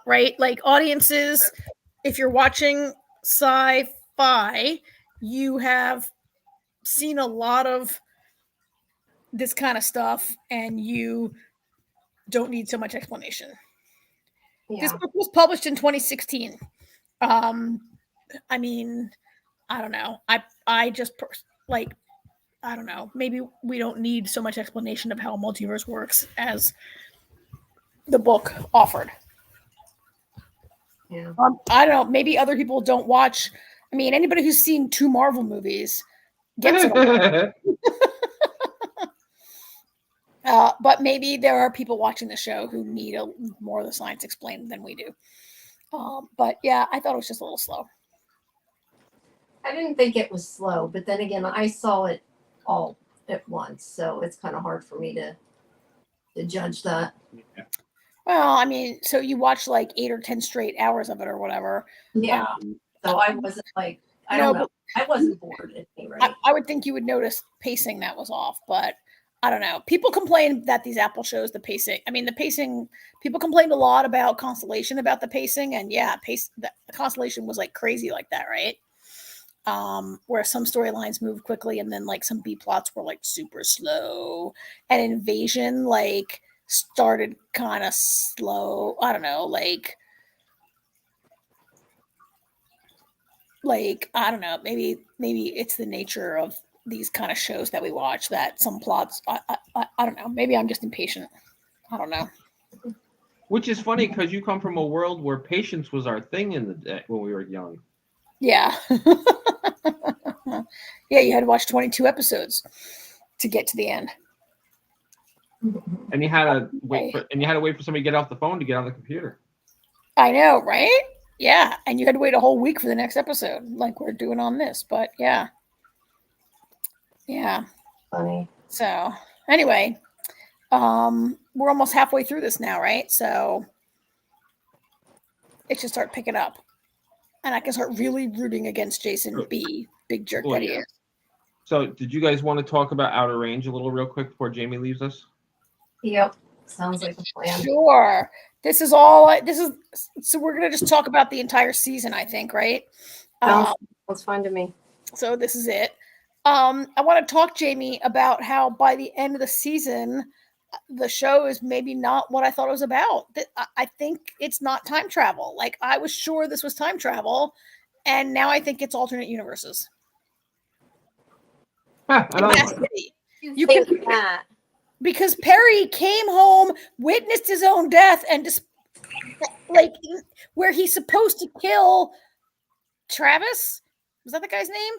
right? Like audiences, if you're watching sci-fi, you have seen a lot of this kind of stuff and you don't need so much explanation. Yeah. This book was published in 2016. I mean, I don't know. I just like, I don't know. Maybe we don't need so much explanation of how a multiverse works as the book offered. Yeah. I don't know. Maybe other people don't watch. I mean, anybody who's seen 2 Marvel movies gets it. But maybe there are people watching the show who need more of the science explained than we do. But yeah, I thought it was just a little slow. I didn't think it was slow, but then again, I saw it all at once, so it's kind of hard for me to judge that. Yeah. Well, I mean, so you watch like 8 or 10 straight hours of it or whatever. Yeah. So I wasn't like, I don't know. I wasn't bored at me, right? I would think you would notice pacing that was off, but I don't know. People complain that these Apple shows, the pacing. I mean, the pacing, people complained a lot about Constellation, about the pacing. And yeah, the Constellation was like crazy like that, right? Where some storylines move quickly and then like some B plots were like super slow. And Invasion like started kind of slow. I don't know, like I don't know, maybe it's the nature of these kind of shows that we watch that some plots I don't know, maybe I'm just impatient. I don't know. Which is funny because you come from a world where patience was our thing in the day when we were young. Yeah. Yeah, you had to watch 22 episodes to get to the end. And you had to wait for somebody to get off the phone to get on the computer. I know, right? Yeah, and you had to wait a whole week for the next episode, like we're doing on this. But yeah, Funny. So anyway, we're almost halfway through this now, right? So it should start picking up, and I can start really rooting against Jason B. Big jerk that he is. So, did you guys want to talk about Outer Range a little real quick before Jamie leaves us? Yep, sounds like a plan. Sure. This is all. So we're gonna just talk about the entire season, I think, right? Sounds fun to me. So this is it. I want to talk, Jamie, about how by the end of the season, the show is maybe not what I thought it was about. I think it's not time travel. Like, I was sure this was time travel, and now I think it's alternate universes. I It don't has know. to be. You think that? Because Perry came home, witnessed his own death, and just like where he's supposed to kill Travis. Was that the guy's name?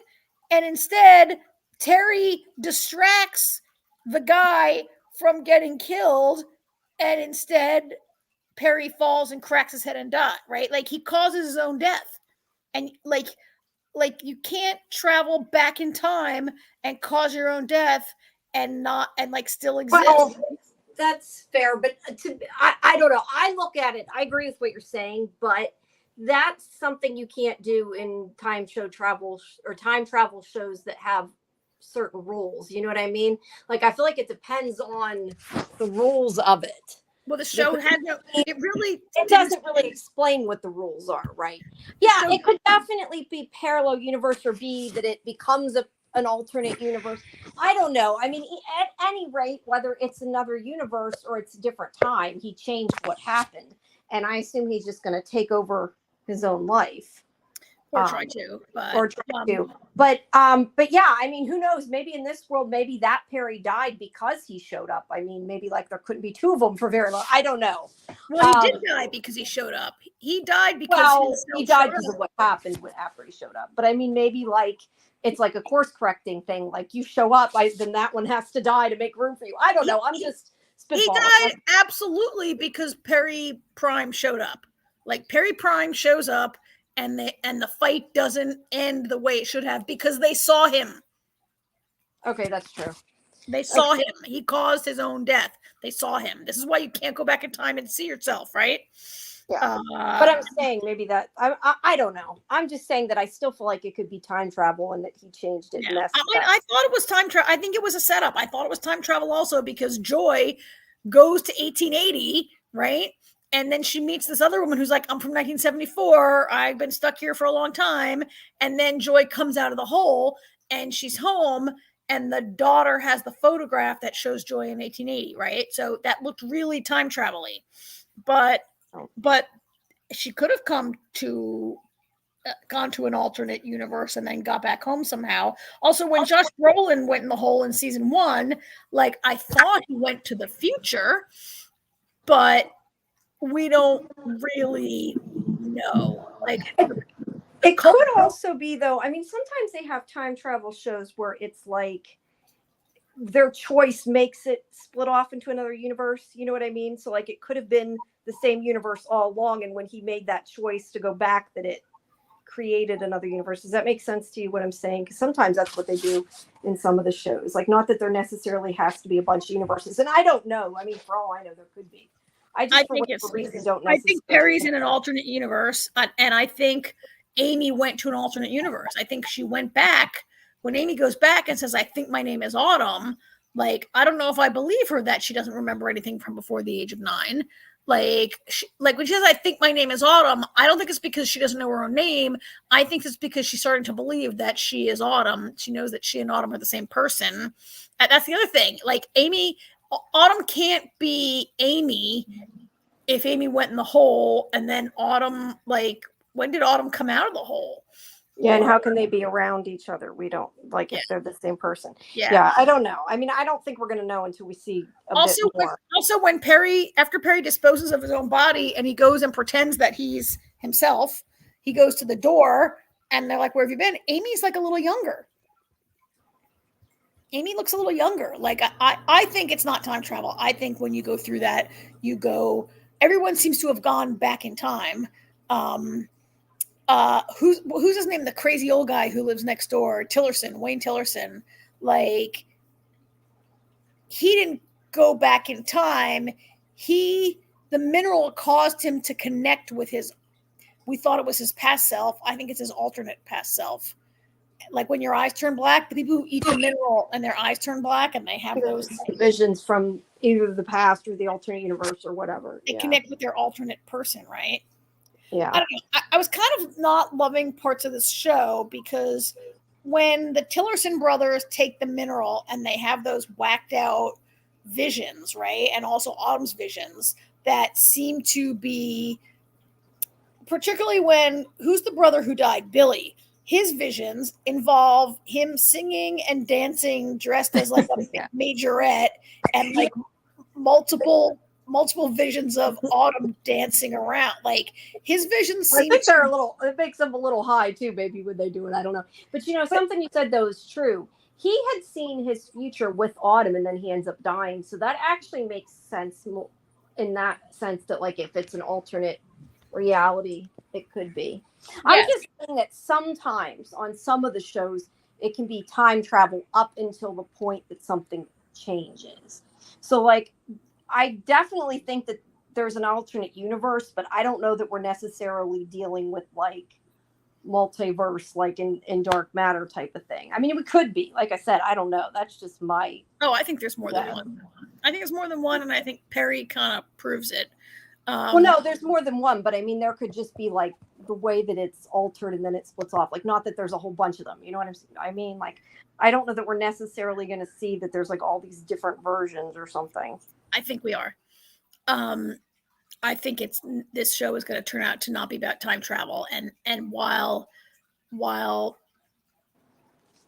And instead, Terry distracts the guy from getting killed, and instead Perry falls and cracks his head and dies, right? Like, he causes his own death. And like you can't travel back in time and cause your own death and not and like still exist. Well, that's fair, but I don't know. I look at it. I agree with what you're saying, but that's something you can't do in time travel shows that have certain rules. You know what I mean? Like, I feel like it depends on the rules of it. Well, the show had no. It doesn't really explain what the rules are, right? Yeah, it could definitely be parallel universe, or be that it becomes an alternate universe. I don't know. I mean, at any rate, whether it's another universe or it's a different time, he changed what happened, and I assume he's just going to take over his own life. Or try to. But yeah, I mean, who knows? Maybe in this world, maybe that Perry died because he showed up. I mean, maybe like there couldn't be two of them for very long. I don't know. Well, he did die because he showed up. He died because he died because of what happened after he showed up. But I mean, maybe like it's like a course correcting thing. Like, you show up, then that one has to die to make room for you. I don't know. I'm just spitballing. He died absolutely because Perry Prime showed up. Like, Perry Prime shows up. And the fight doesn't end the way it should have because they saw him. Okay, that's true. They saw him. He caused his own death. They saw him. This is why you can't go back in time and see yourself, right? Yeah. But I'm saying maybe that I don't know. I'm just saying that I still feel like it could be time travel and that he changed it. Yeah. I thought it was time travel. I think it was a setup. I thought it was time travel also because Joy goes to 1880, right? And then she meets this other woman who's like, I'm from 1974. I've been stuck here for a long time. And then Joy comes out of the hole and she's home. And the daughter has the photograph that shows Joy in 1880, right? So that looked really time travel-y. But she could have gone to an alternate universe and then got back home somehow. Also, when Josh Brolin went in the hole in season 1, like, I thought he went to the future, but we don't really know. Like, it could also be, though. I mean, sometimes they have time travel shows where it's like their choice makes it split off into another universe. You know what I mean? So like, it could have been the same universe all along, and when he made that choice to go back, that it created another universe. Does that make sense to you, what I'm saying? Because sometimes that's what they do in some of the shows. Like, not that there necessarily has to be a bunch of universes. And I don't know. I mean, for all I know, there could be. I think Perry's in an alternate universe, and I think Amy went to an alternate universe. I think she went back. When Amy goes back and says, I think my name is Autumn, like, I don't know if I believe her that she doesn't remember anything from before the age of 9. Like when she says, I think my name is Autumn, I don't think it's because she doesn't know her own name. I think it's because she's starting to believe that she is Autumn. She knows that she and Autumn are the same person. And that's the other thing. Like, Autumn can't be Amy if Amy went in the hole, and then Autumn, like, when did Autumn come out of the hole? Yeah, and how can they be around each other? We don't, like, if they're the same person. Yeah, I don't know. I mean, I don't think we're going to know until we see a bit more. Also, when after Perry disposes of his own body and he goes and pretends that he's himself, he goes to the door and they're like, where have you been? Amy's like a little younger. Amy looks a little younger. Like, I think it's not time travel. I think when you go through that, everyone seems to have gone back in time. Who's his name? The crazy old guy who lives next door, Wayne Tillerson. Like, he didn't go back in time. The mineral caused him to connect with we thought it was his past self. I think it's his alternate past self. Like, when your eyes turn black, the people who eat the mineral and their eyes turn black and they have those visions from either the past or the alternate universe or whatever. They connect with their alternate person, right? Yeah. I don't know. I was kind of not loving parts of this show because when the Tillerson brothers take the mineral and they have those whacked out visions, right? And also Autumn's visions that seem to be, particularly when, who's the brother who died? Billy. His visions involve him singing and dancing dressed as like a majorette and like multiple visions of Autumn dancing around. Like his visions I seem think they're a little, it makes them a little high too, maybe when they do it. I don't know. But something you said though is true. He had seen his future with Autumn and then he ends up dying. So that actually makes sense in that sense that like if it's an alternate reality, it could be. Yes. I'm just saying that sometimes on some of the shows, it can be time travel up until the point that something changes. So like, I definitely think that there's an alternate universe, but I don't know that we're necessarily dealing with like multiverse, like in Dark Matter type of thing. I mean, we could be, like I said, I don't know. That's just my. Oh, I think there's more than one. I think it's more than one. And I think Perry kind of proves it. Well, no, there's more than one, but I mean, there could just be like the way that it's altered and then it splits off. Like, not that there's a whole bunch of them. You know what I'm saying? I mean, like, I don't know that we're necessarily going to see that there's like all these different versions or something. I think we are. I think this show is going to turn out to not be about time travel. And while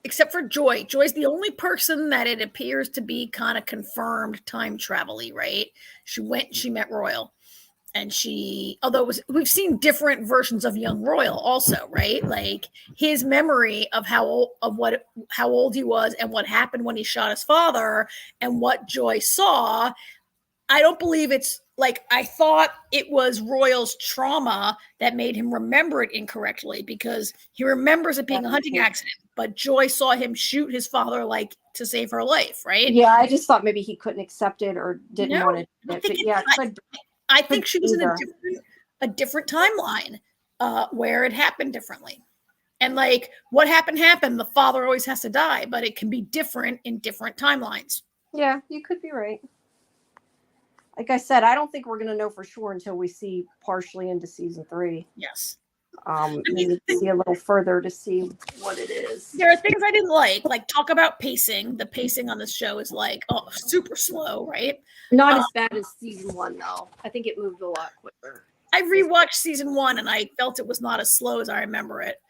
except for Joy's the only person that it appears to be kind of confirmed time travel-y, right? She met Royal. And we've seen different versions of young Royal also, right? Like his memory of how old he was and what happened when he shot his father and what Joy saw. I don't believe it's like, I thought it was Royal's trauma that made him remember it incorrectly because he remembers it being a hunting accident, but Joy saw him shoot his father like to save her life, right? Yeah, I just thought maybe he couldn't accept it or didn't want it. I think she was in a different timeline where it happened differently. And like what happened, the father always has to die, but it can be different in different timelines. Yeah, you could be right. Like I said, I don't think we're going to know for sure until we see partially into season 3. Yes. We need to see a little further to see what it is. There are things I didn't like talk about pacing. The pacing on this show is like, super slow, right? Not as bad as season 1 though. I think it moved a lot quicker. I rewatched season 1 and I felt it was not as slow as I remember it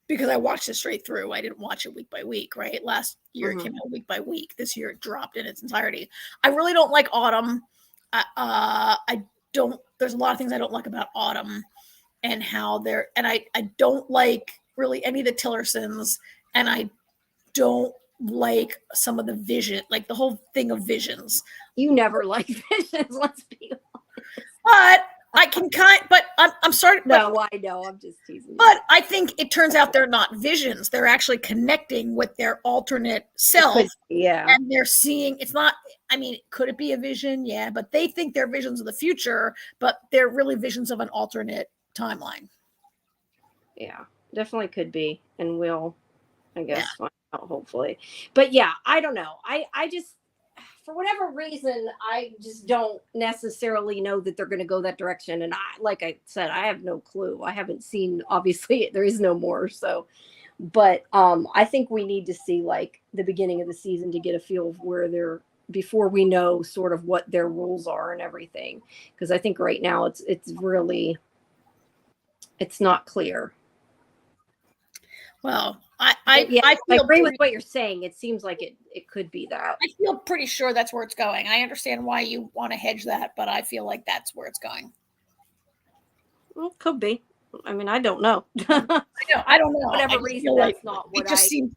because I watched it straight through. I didn't watch it week by week, right? Last year it came out week by week. This year it dropped in its entirety. I really don't like Autumn. There's a lot of things I don't like about Autumn and how I don't like really any of the Tillersons, and I don't like some of the vision, like the whole thing of visions. You never like visions, let's be honest. But I can but I'm sorry. No, I know, I'm just teasing. But I think it turns out they're not visions. They're actually connecting with their alternate self. Yeah. And they're seeing, it's not, I mean, could it be a vision? Yeah, but they think they're visions of the future, but they're really visions of an alternate timeline. Yeah, definitely could be. And we'll, I guess, find out hopefully. But yeah, I don't know. I just, for whatever reason, I just don't necessarily know that they're going to go that direction. And like I said, I have no clue. I haven't seen, obviously there is no more. So, but I think we need to see like the beginning of the season to get a feel of where they're, before we know sort of what their rules are and everything. Because I think right now it's really, it's not clear. Well, I agree with what you're saying. It seems like it could be that. I feel pretty sure that's where it's going. I understand why you want to hedge that, but I feel like that's where it's going. Well, could be. I mean, I don't know. I don't know. Whatever reason, that's not what it just seemed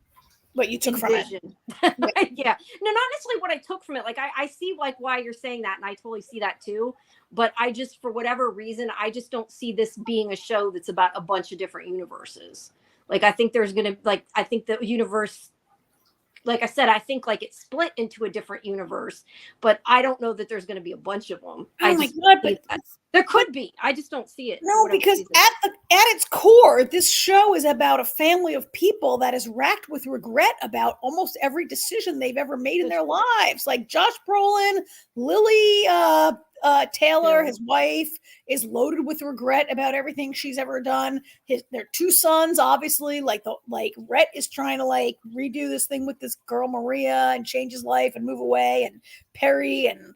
what you took envisioned. from it. Yeah. No, not necessarily what I took from it. Like I see like why you're saying that, and I totally see that too. But I just, for whatever reason, I just don't see this being a show that's about a bunch of different universes. Like I think there's gonna, like, I think the universe like I said, I think like it's split into a different universe, but I don't know that there's going to be a bunch of them. Oh my God, but there could be. I just don't see it. No, because at its core, this show is about a family of people that is racked with regret about almost every decision they've ever made in their lives. Like Josh Brolin, Lily Taylor, his wife, is loaded with regret about everything she's ever done. Their two sons, obviously, like Rhett is trying to like redo this thing with this girl Maria and change his life and move away, and Perry, and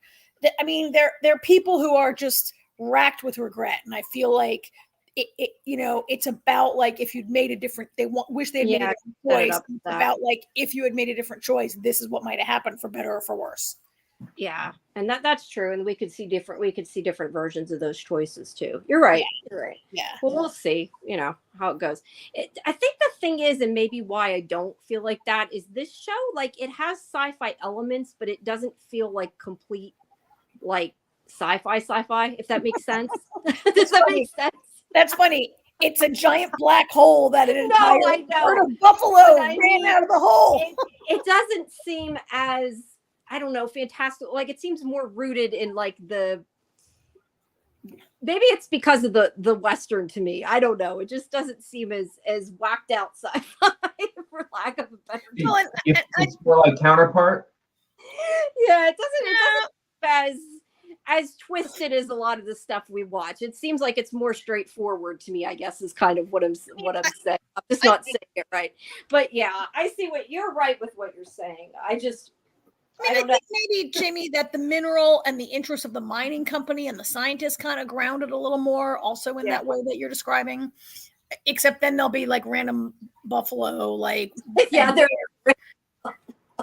I mean, they're people who are just racked with regret, and I feel like it's about like if you'd made a different, wish they had made a different choice. It's about like if you had made a different choice, this is what might have happened, for better or for worse. Yeah, and that's true, and we could see different versions of those choices too. You're right. Yeah. You're right. Yeah. Well, we'll see. How it goes. I think the thing is, and maybe why I don't feel like that is this show, like it has sci-fi elements, but it doesn't feel like complete like sci-fi, if that makes sense. Does that make sense? That's funny. It's a giant black hole that an entire herd of buffalo ran out of the hole. It doesn't seem as, I don't know, fantastic. Like it seems more rooted in like maybe it's because of the Western to me. I don't know. It just doesn't seem as whacked out sci-fi, for lack of a better term. It's more like Counterpart. Yeah, it doesn't as twisted as a lot of the stuff we watch. It seems like it's more straightforward to me, I guess, is kind of what I'm saying. I'm just not saying it right. But yeah, I see you're right with what you're saying. I think maybe, Jamie, that the mineral and the interest of the mining company and the scientists kind of grounded a little more also in that way that you're describing. Except then there'll be like random buffalo, like they're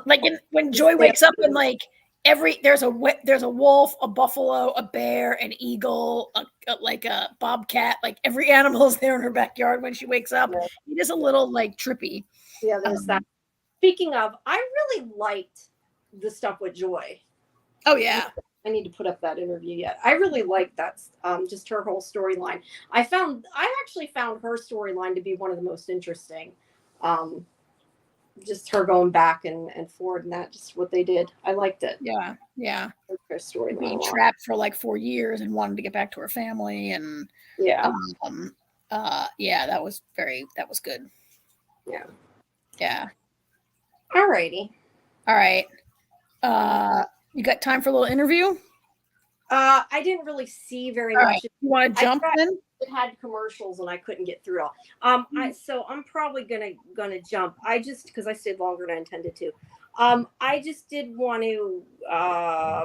like when Joy wakes up and like there's a wolf, a buffalo, a bear, an eagle, like a bobcat, like every animal is there in her backyard when she wakes up. Yeah. It is a little like trippy. Yeah, there's that. Speaking of, I really liked the stuff with Joy. Oh yeah. I need to put up that interview yet. I really liked that, just her whole storyline. I actually found her storyline to be one of the most interesting. Just her going back and forward, and that just what they did. I liked it. Yeah. Her story being trapped for like 4 years and wanting to get back to her family, and that was good. Yeah. Alrighty. All right. You got time for a little interview? I didn't really see very much. Right. You want to jump in? It had commercials and I couldn't get through it all. So I'm probably gonna jump. I just because I stayed longer than I intended to. I just did want to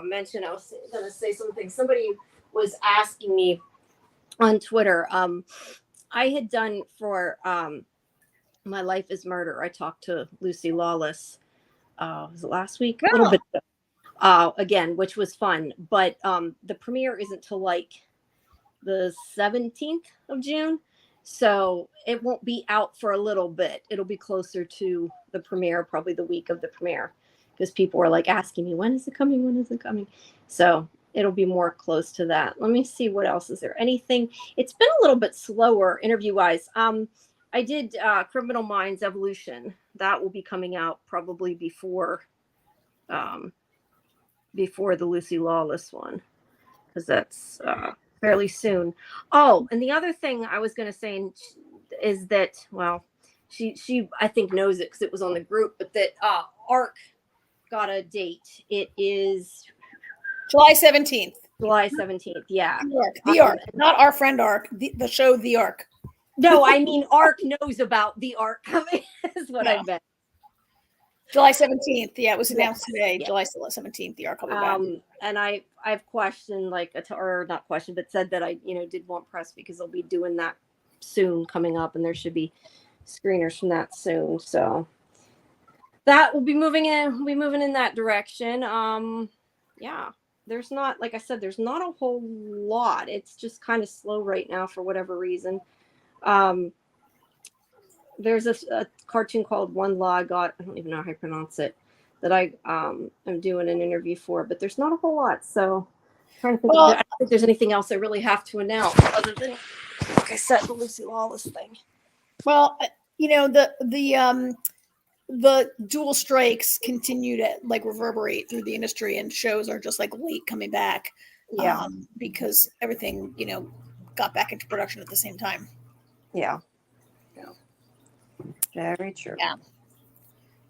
mention. I was gonna say something. Somebody was asking me on Twitter. I had done for My Life is Murder. I talked to Lucy Lawless. Was it last week? A little bit ago. Again, which was fun. But the premiere isn't till like the 17th of June. So it won't be out for a little bit. It'll be closer to the premiere, probably the week of the premiere, because people are like asking me, when is it coming? When is it coming? So it'll be more close to that. Let me see what else. Is there anything? It's been a little bit slower interview wise. I did Criminal Minds Evolution. That will be coming out probably before the Lucy Lawless one, because that's fairly soon. Oh, and the other thing I was going to say is that, well, she I think knows it because it was on the group, but that ARC got a date. It is July 17th. July 17th, yeah. The ARC, not our friend ARC, the show The ARC. No, I mean ARC knows about the ARC coming is what I meant. July 17th. Yeah, it was announced today. Yeah. July 17th, the ARC will be back. And I've questioned, or not questioned, but said that I, did want press because they'll be doing that soon coming up, and there should be screeners from that soon. So that will be moving in that direction. Yeah, there's not, like I said, there's not a whole lot. It's just kind of slow right now for whatever reason. There's a cartoon called One Law I got. I don't even know how I pronounce it. That I am doing an interview for, but there's not a whole lot. So I'm trying to think. I don't think there's anything else I really have to announce other than, like I said, the Lucy Lawless thing. Well, the the dual strikes continue to like reverberate through the industry, and shows are just like late coming back. Yeah. Because everything, got back into production at the same time. Yeah. Very true. Yeah.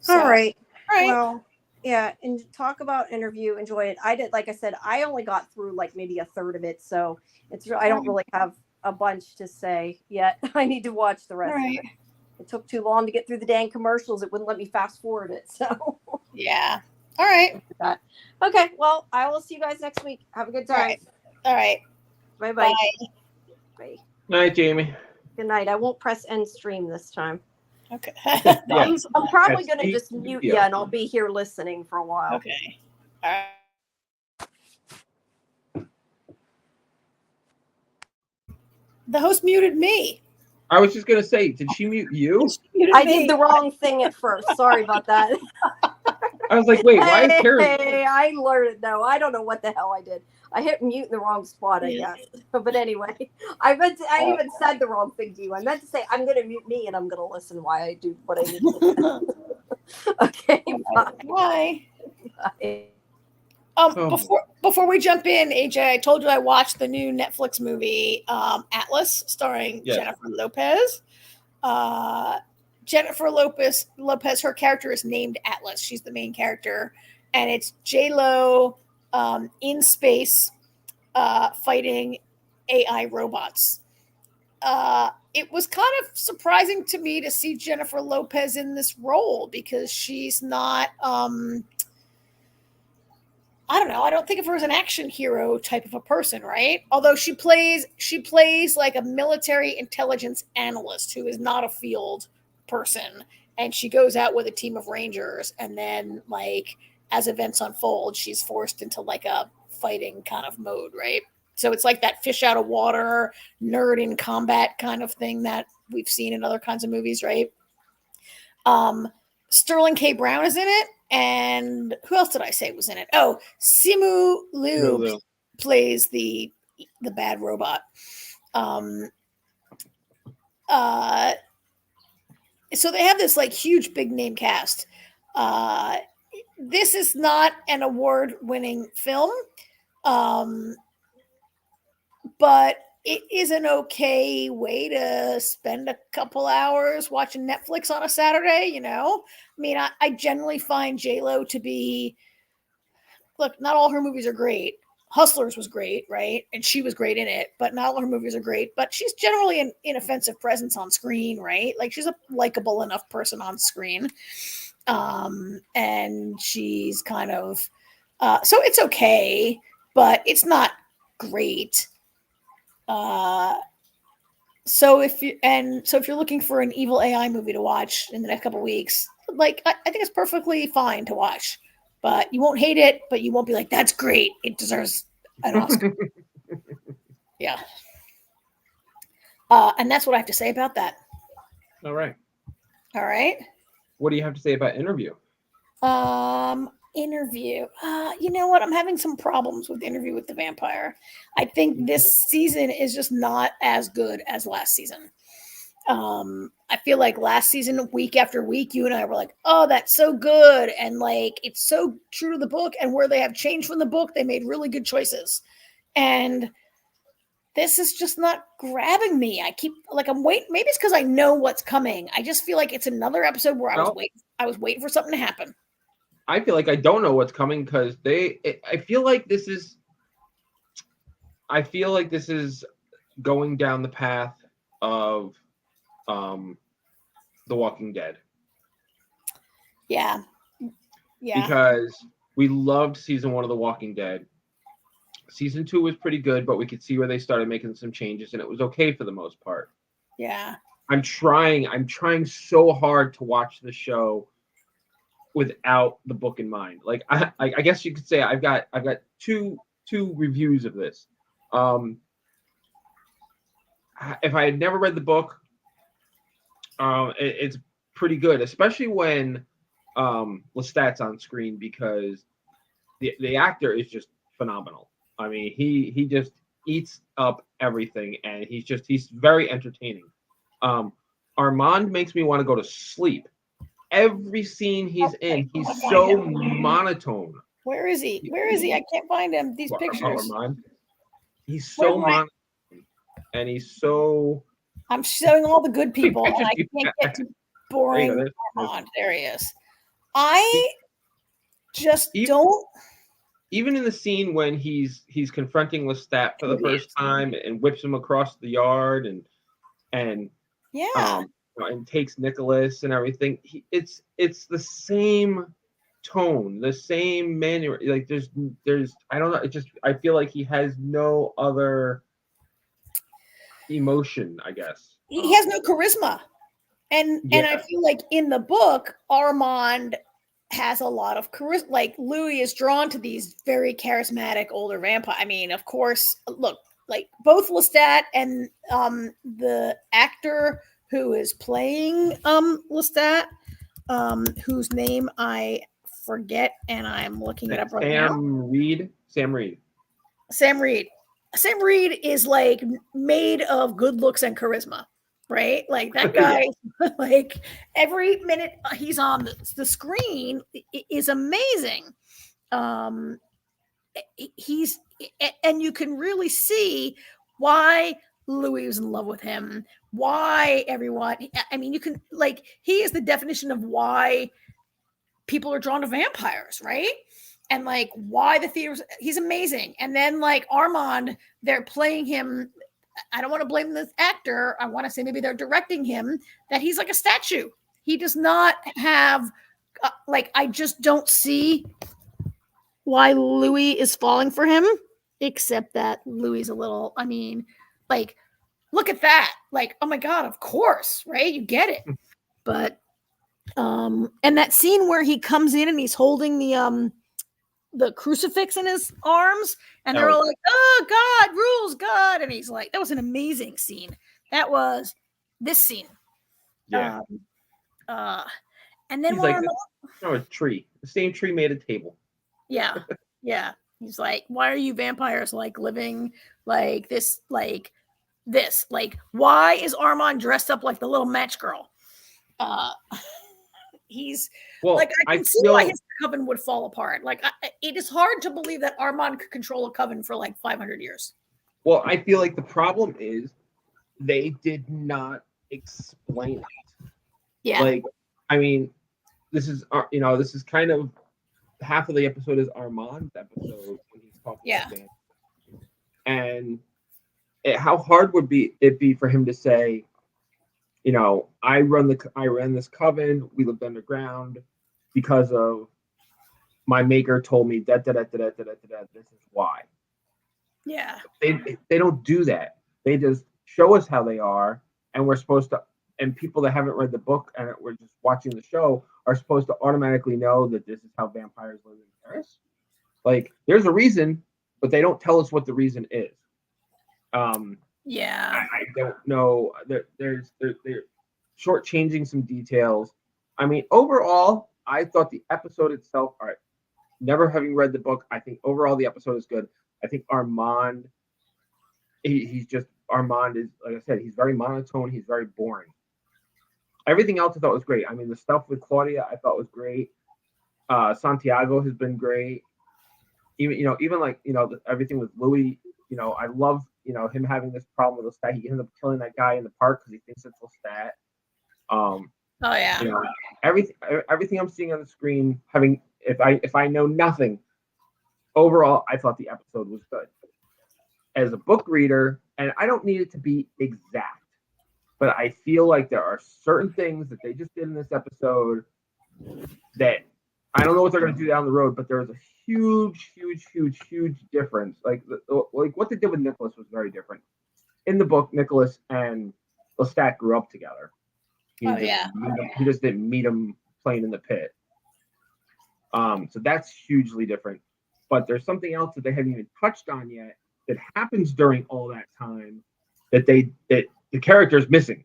All right. All right. Well, yeah, and talk about interview. Enjoy it. I did, like I said, I only got through like maybe a third of it, so I don't really have a bunch to say yet. I need to watch the rest of it. It took too long to get through the dang commercials. It wouldn't let me fast forward it. So yeah. All right. Okay. Well, I will see you guys next week. Have a good time. All right. Bye-bye. Bye. Night, Jamie. Good night. I won't press end stream this time. Okay. Yeah. I'm probably That's going to just mute you, and I'll be here listening for a while. Okay. All right. The host muted me. I was just gonna say, did she mute you? I did the wrong thing at first. Sorry about that. I was like, wait, why is Karen? Hey, I learned it. No, I don't know what the hell I did. I hit mute in the wrong spot, I guess. But anyway, I even said the wrong thing to you. I meant to say I'm going to mute me and I'm going to listen why I do what I need to do. Okay, bye. Before we jump in, AJ, I told you I watched the new Netflix movie Atlas, starring Jennifer Lopez. Jennifer Lopez, her character is named Atlas. She's the main character, and it's J-Lo in space fighting AI robots. It was kind of surprising to me to see Jennifer Lopez in this role because she's not. I don't know. I don't think of her as an action hero type of a person, right? Although she plays like a military intelligence analyst who is not a field person, and she goes out with a team of rangers, and then like as events unfold, she's forced into like a fighting kind of mode, right? So it's like that fish out of water, nerd in combat kind of thing that we've seen in other kinds of movies, right? Sterling K. Brown is in it. And who else did I say was in it? Oh, Simu Liu plays the bad robot. So they have this like huge big name cast. This is not an award-winning film, but it is an okay way to spend a couple hours watching Netflix on a Saturday, I mean, I generally find J-Lo to be, look, not all her movies are great. Hustlers was great, right? And she was great in it, but not all her movies are great. But she's generally an inoffensive presence on screen, right? Like she's a likable enough person on screen. And she's kind of, so it's okay, but it's not great. So if you're looking for an evil AI movie to watch in the next couple of weeks, like I think it's perfectly fine to watch, but you won't hate it, but you won't be like, that's great. It deserves an Oscar. Yeah. And that's what I have to say about that. All right. What do you have to say about Interview? Interview. You know what? I'm having some problems with Interview with the Vampire. I think this season is just not as good as last season. I feel like last season, week after week, you and I were like, oh, that's so good. And like, it's so true to the book. And where they have changed from the book, they made really good choices. And this is just not grabbing me. I keep like, I'm waiting. Maybe it's because I know what's coming. I just feel like it's another episode where I was waiting for something to happen. I feel like I don't know what's coming because I feel like this is going down the path of The Walking Dead. Yeah. Because we loved season 1 of The Walking Dead. Season 2 was pretty good, but we could see where they started making some changes, and it was okay for the most part. Yeah. I'm trying so hard to watch the show without the book in mind. Like I guess you could say I've got two reviews of this. If I had never read the book, it's pretty good, especially when Lestat's on screen, because the actor is just phenomenal. I mean, he just eats up everything, and he's very entertaining. Armand makes me want to go to sleep every scene he's in, he's so monotone. Where is he? Where is he? I can't find him. These pictures. He's so monotone, and he's so. I'm showing all the good people, and I can't get to boring Armand. There he is. I just don't. Even in the scene when he's confronting Lestat for the first time and whips him across the yard and and takes Nicholas and everything, it's the same tone, the same manner. Like there's I don't know. It just I feel like he has no other emotion. I guess he has no charisma, and I feel like in the book Armand has a lot of charisma. Like Louis is drawn to these very charismatic older vampire. I mean, of course, look, like both Lestat and the actor who is playing Lestat, whose name I forget, and I'm looking it up right now. Sam Reed. Sam Reed is like made of good looks and charisma. Right? Like that guy, like every minute he's on the screen is amazing. He's, and you can really see why Louis was in love with him, why everyone, I mean, you can, like, he is the definition of why people are drawn to vampires, right? And like why the theaters, he's amazing. And then like Armand, they're playing him. I don't want to blame this actor. I want to say maybe they're directing him that he's like a statue. He does not have I just don't see why Louis is falling for him, except that Louis is a little, I mean, like, look at that. Like, oh my God, of course, right? You get it. But, and that scene where he comes in and he's holding the crucifix in his arms, and they're all like, oh, God rules, God. And he's like, that was an amazing scene. That was this scene. Yeah. And then he's like, a tree. The same tree made a table. Yeah. Yeah. He's like, why are you vampires like living like this? Like, why is Armand dressed up like the little match girl? He's like, I can see why his coven would fall apart. Like, it is hard to believe that Armand could control a coven for like 500 years. Well, I feel like the problem is they did not explain it. Yeah. Like, I mean, this is kind of half of the episode is Armand's episode when he's talking to Dan. And how hard would it be for him to say, you know, I ran this coven. We lived underground because of my maker told me that. This is why. Yeah. They don't do that. They just show us how they are, and we're supposed to. And people that haven't read the book and we're just watching the show are supposed to automatically know that this is how vampires live in Paris. Like, there's a reason, but they don't tell us what the reason is. Yeah, I don't know. They're shortchanging some details. I mean, overall, I thought the episode itself. All right, never having read the book, I think overall the episode is good. I think Armand, Armand is, like I said, he's very monotone. He's very boring. Everything else I thought was great. I mean, the stuff with Claudia I thought was great. Santiago has been great. Even like everything with Louis. I love him having this problem with Lestat. He ends up killing that guy in the park because he thinks it's Lestat. Oh yeah. Everything I'm seeing on the screen, if I know nothing, overall I thought the episode was good. As a book reader, and I don't need it to be exact, but I feel like there are certain things that they just did in this episode that I don't know what they're going to do down the road, but there's a huge difference. Like what they did with Nicholas was very different. In the book, Nicholas and Lestat grew up together. He just didn't meet him playing in the pit. So that's hugely different. But there's something else that they haven't even touched on yet that happens during all that time that the character is missing.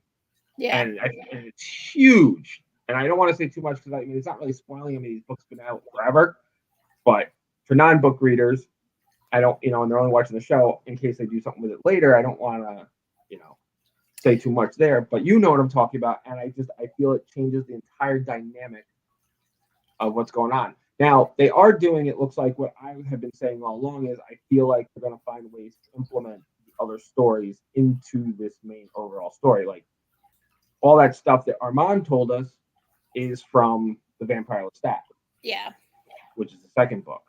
Yeah. And it's huge. And I don't want to say too much because I mean it's not really spoiling. I mean, these books have been out forever. But for non-book readers, I don't, and they're only watching the show in case they do something with it later. I don't want to, say too much there, but you know what I'm talking about, and I feel it changes the entire dynamic of what's going on. Now, they are doing, it looks like what I have been saying all along is I feel like they're going to find ways to implement the other stories into this main overall story. Like all that stuff that Armand told us is from the Vampire Lestat, Yeah. which is the second book.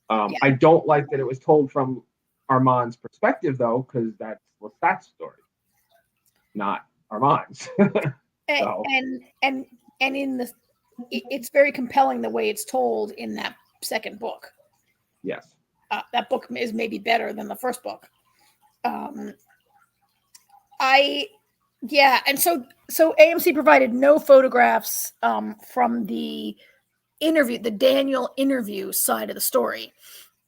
Yeah. I don't like that it was told from Armand's perspective, though, because that's Lestat's story, not Armand's. So. And in the, it's very compelling the way it's told in that second book. Yes. That book is maybe better than the first book. And so AMC provided no photographs from the interview, the Daniel interview side of the story.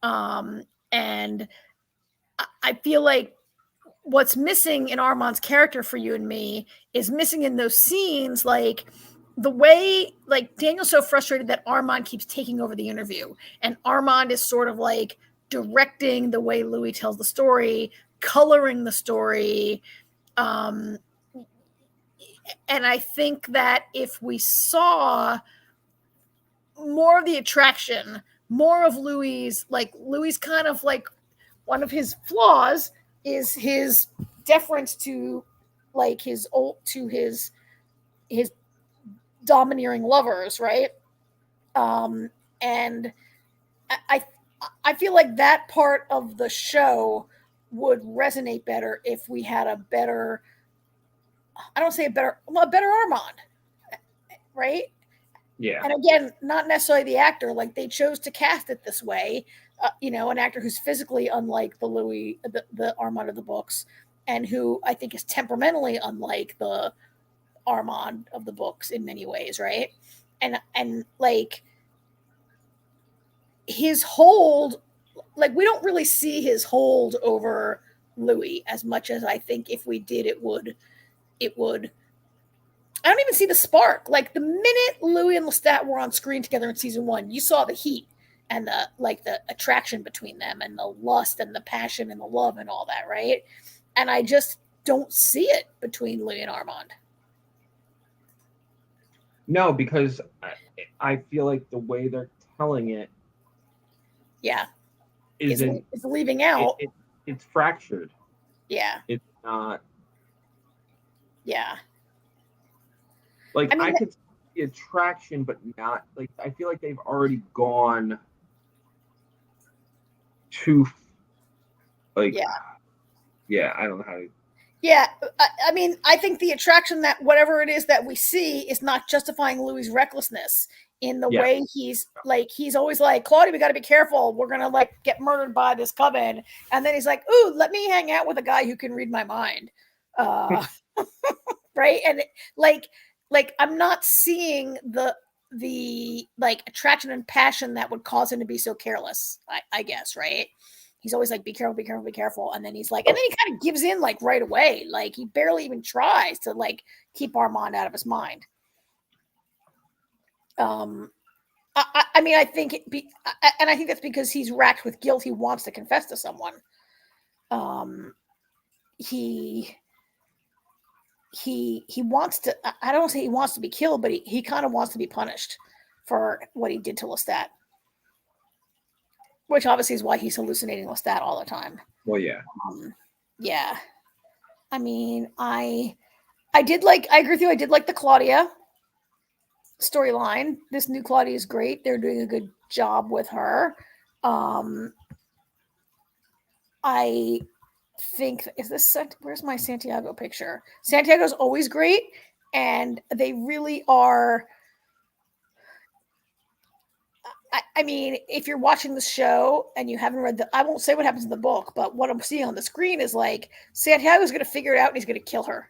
And I feel like what's missing in Armand's character for you and me is missing in those scenes, like the way, like Daniel's so frustrated that Armand keeps taking over the interview, and Armand is sort of like directing the way Louis tells the story, coloring the story. And I think that if we saw more of the attraction, more of Louis, like Louis kind of like one of his flaws is his deference to like his domineering lovers, right? And I feel like that part of the show would resonate better if we had a better Armand, right? Yeah. And again, not necessarily the actor. Like they chose to cast it this way, an actor who's physically unlike the Louis, the Armand of the books, and who I think is temperamentally unlike the Armand of the books in many ways, right? And like his hold, like we don't really see his hold over Louis as much as I think if we did, it would. I don't even see the spark. Like the minute Louis and Lestat were on screen together in season 1, you saw the heat and the attraction between them and the lust and the passion and the love and all that, right? And I just don't see it between Louis and Armand. No, because I feel like the way they're telling it, is leaving out. It's fractured. Yeah, it's not. Yeah. Like I could see the attraction, but not like I feel like they've already gone too. Like yeah, I don't know how to. Yeah, I mean, I think the attraction that whatever it is that we see is not justifying Louis' recklessness in the way he's always like, Claudia, we got to be careful. We're going to like get murdered by this coven. And then he's like, ooh, let me hang out with a guy who can read my mind. Right. And like I'm not seeing the like attraction and passion that would cause him to be so careless, I guess. Right. He's always like, be careful, be careful, be careful. And then he's like, and then he kind of gives in like right away. Like he barely even tries to like keep Armand out of his mind. I mean, I think and I think that's because he's racked with guilt. He wants to confess to someone. He wants to, I don't say he wants to be killed, but he kind of wants to be punished for what he did to Lestat. Which obviously is why he's hallucinating Lestat all the time. Well, yeah. Yeah. I mean, I agree with you. I did like the Claudia storyline. This new Claudia is great. They're doing a good job with her. I think, where's my Santiago picture? Santiago's always great. And they really are. I mean, if you're watching the show and you haven't read I won't say what happens in the book, but what I'm seeing on the screen is like Santiago's going to figure it out and he's going to kill her.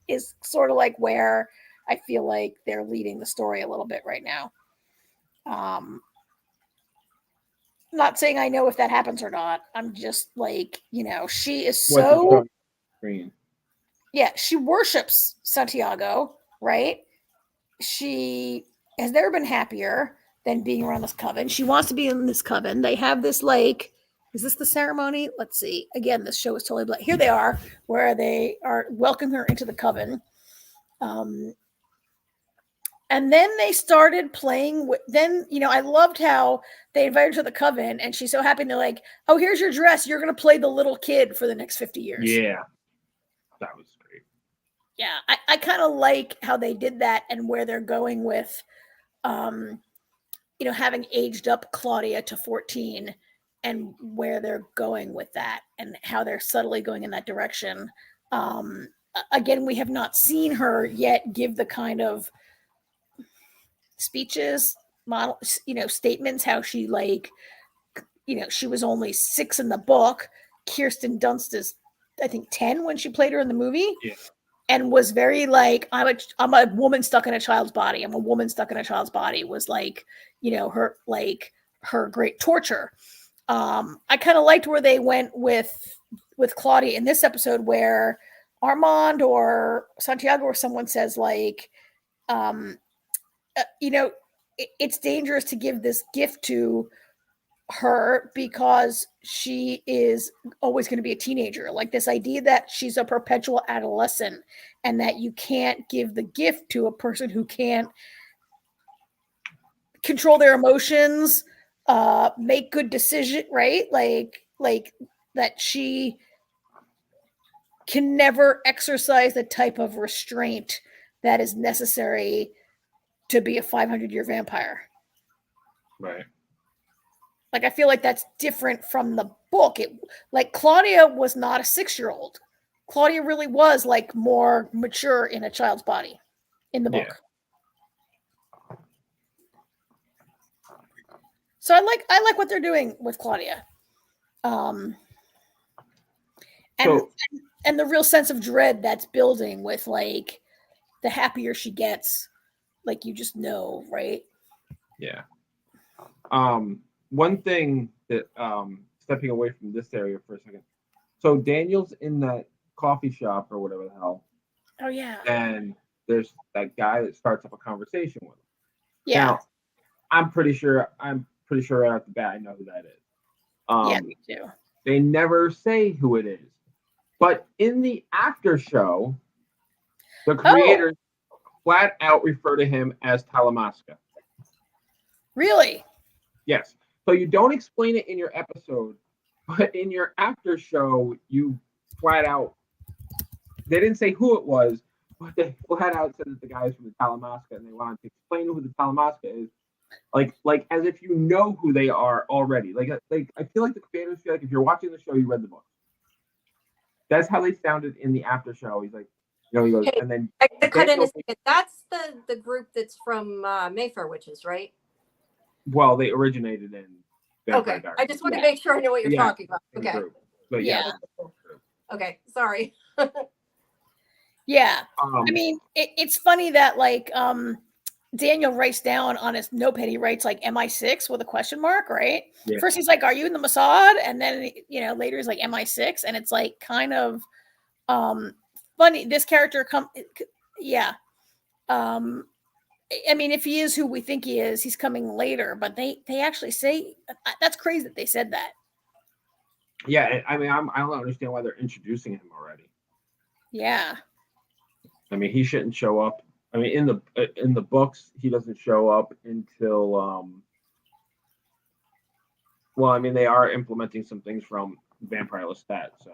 Is sort of like where I feel like they're leading the story a little bit right now. Not saying I know if that happens or not. I'm just like, she is so. Yeah, she worships Santiago, right? She has never been happier than being around this coven. She wants to be in this coven. They have this like Is this the ceremony? Let's see. Again, this show is totally black. Here they are, where they are welcoming her into the coven. And then they started playing with, then, I loved how they invited her to the coven and she's so happy. And they're like, oh, here's your dress. You're going to play the little kid for the next 50 years. Yeah. That was great. Yeah. I kind of like how they did that and where they're going with, having aged up Claudia to 14 and where they're going with that and how they're subtly going in that direction. Again, we have not seen her yet give the kind of speeches, model, statements, how she she was only 6 in the book. Kirsten Dunst is, I think, 10 when she played her in the movie. Yeah. And was very like, I'm a woman stuck in a child's body. I'm a woman stuck in a child's body was her great torture. I kind of liked where they went with Claudia in this episode where Armand or Santiago or someone says it's dangerous to give this gift to her because she is always going to be a teenager. Like this idea that she's a perpetual adolescent and that you can't give the gift to a person who can't control their emotions, make good decisions, right? Like that she can never exercise the type of restraint that is necessary to be a 500-year vampire. Right. Like, I feel like that's different from the book. Claudia was not a 6-year-old. Claudia really was more mature in a child's body in the book. Yeah. So I like what they're doing with Claudia. And the real sense of dread that's building with the happier she gets, you just know, right? Yeah. One thing that stepping away from this area for a second. So Daniel's in that coffee shop or whatever the hell. Oh yeah. And there's that guy that starts up a conversation with him. Yeah. Now, I'm pretty sure right off the bat I know who that is. Yeah, me too. They never say who it is. But in the after show, the creators flat out refer to him as Talamasca. Really? Yes. So you don't explain it in your episode, but in your after show, you flat out, they didn't say who it was, but they flat out said that the guy is from the Talamasca, and they wanted to explain who the Talamasca is, like as if you know who they are already. Like I feel like the creators feel like if you're watching the show, you read the book. That's how they sounded in the after show. He's like, he goes, hey, and then I cut in a second. That's the group that's from Mayfair Witches, right? Well, they originated in Vampire Diaries. I just want to make sure I know what you're talking about. Okay. But yeah. Okay, sorry. Yeah. I mean, it's funny that Daniel writes down on his notepad, he writes MI6 with a question mark, right? Yeah. First he's like, are you in the Mossad? And then, later he's like MI6. And it's kind of funny. This character I mean, if he is who we think he is, he's coming later, but they actually say that's crazy that they said that. Yeah. I mean, I don't understand why they're introducing him already. Yeah. I mean, he shouldn't show up. I mean, in the books, he doesn't show up until well, I mean, they are implementing some things from Vampire Lestat, so.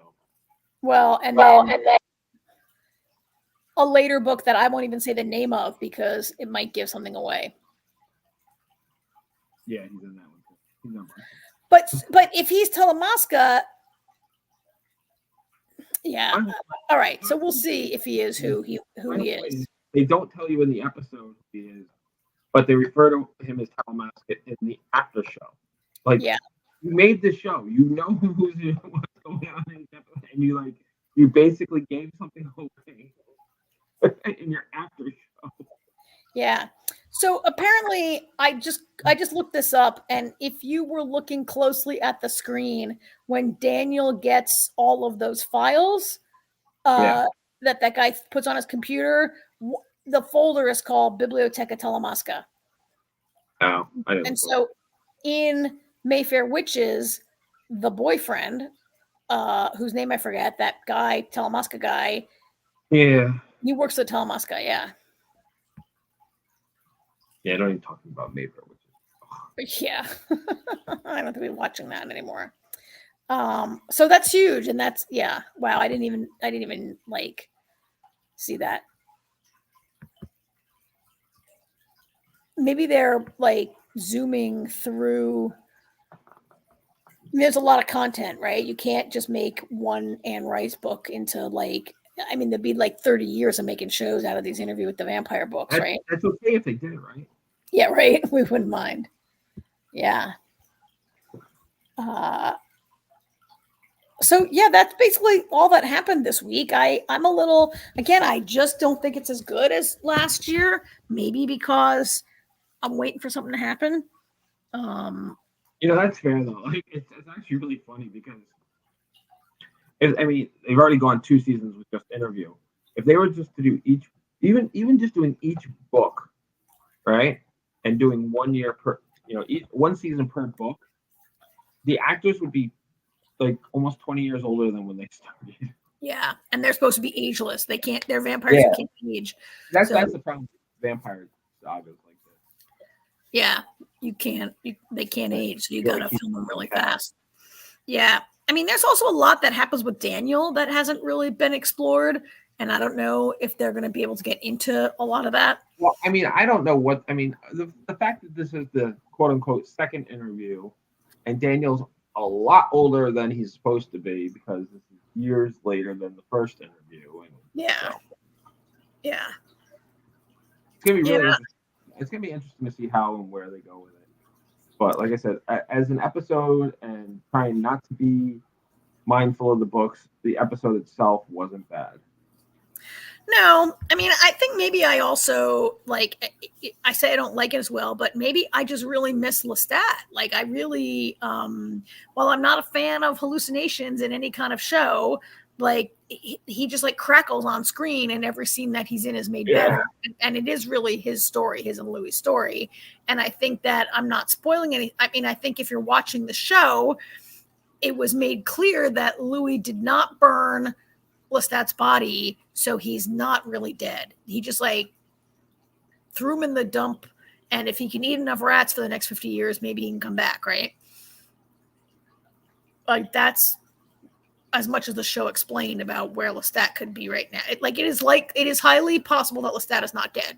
Well, and then a later book that I won't even say the name of because it might give something away. Yeah, he's in that one too. He's in but if he's Talamasca, yeah. All right, so we'll see if he is who he is. They don't tell you in the episode who he is, but they refer to him as Talamasca in the after show. You made the show, you know what's going on in the episode, and you basically gave something away in your after show. Yeah. So apparently, I just looked this up, and if you were looking closely at the screen when Daniel gets all of those files that guy puts on his computer, the folder is called Biblioteca Talamasca. Oh, I didn't. And so in Mayfair Witches, the boyfriend, whose name I forget, that guy, Telemuska guy. Yeah. He works at Telemuska, yeah. Yeah, I don't even talking about Mayfair, which is Yeah. I don't think we're watching that anymore. So that's huge, and that's wow, I didn't even like see that. Maybe they're like zooming through. There's a lot of content, right? You can't just make one Anne Rice book into like, I mean, there'd be like 30 years of making shows out of these Interview with the Vampire books, right? That's okay if they did it, right? Yeah, right. We wouldn't mind. Yeah. So yeah, that's basically all that happened this week. I'm a little, again, I just don't think it's as good as last year. Maybe because I'm waiting for something to happen. That's fair though. Like it's actually really funny because I mean they've already gone 2 seasons with just Interview. If they were just to do each, even just doing each book, right, and doing 1 year per, each 1 season per book, the actors would be like almost 20 years older than when they started. Yeah, and they're supposed to be ageless. They're vampires who can't age. That's the problem with vampire sagas like this. Yeah, they can't age, so you gotta film them really fast. Yeah, I mean, there's also a lot that happens with Daniel that hasn't really been explored, and I don't know if they're going to be able to get into a lot of that. Well, I mean, I don't know what I mean. The fact that this is the quote unquote second interview, and Daniel's a lot older than he's supposed to be because this is years later than the first interview. And yeah, yeah, it's gonna be really interesting. It's gonna be interesting to see how and where they go with it. But like I said, as an episode and trying not to be mindful of the books, the episode itself wasn't bad. No, I mean, I think maybe I also like. I say I don't like it as well, but maybe I just really miss Lestat. Like, I really, while I'm not a fan of hallucinations in any kind of show, like he just like crackles on screen, and every scene that he's in is made better. And it is really his story, his and Louis' story. And I think that I'm not spoiling any. I mean, I think if you're watching the show, it was made clear that Louis did not burn Lestat's body, so he's not really dead. He just like threw him in the dump, and if he can eat enough rats for the next 50 years, maybe he can come back, right? Like, that's as much as the show explained about where Lestat could be right now. It is highly possible that Lestat is not dead.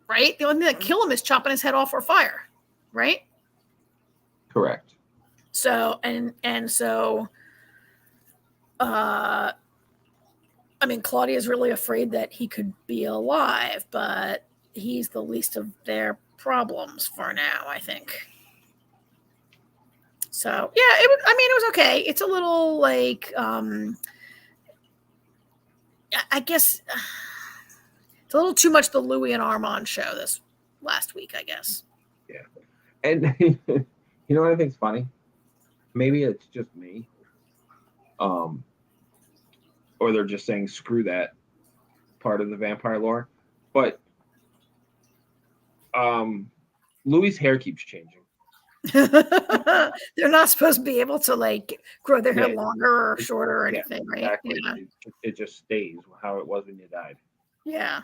Right? The only thing that kill him is chopping his head off or fire, right? Correct. So I mean, Claudia's really afraid that he could be alive, but he's the least of their problems for now, I think. So yeah, it was okay. It's a little like I guess it's a little too much the Louis and Armand show this last week, I guess. Yeah. And you know what I think's funny? Maybe it's just me. Or they're just saying screw that part of the vampire lore. But Louis' hair keeps changing. They're not supposed to be able to like grow their hair longer or shorter or anything, right? Exactly. Yeah. It just stays how it was when you died. Yeah.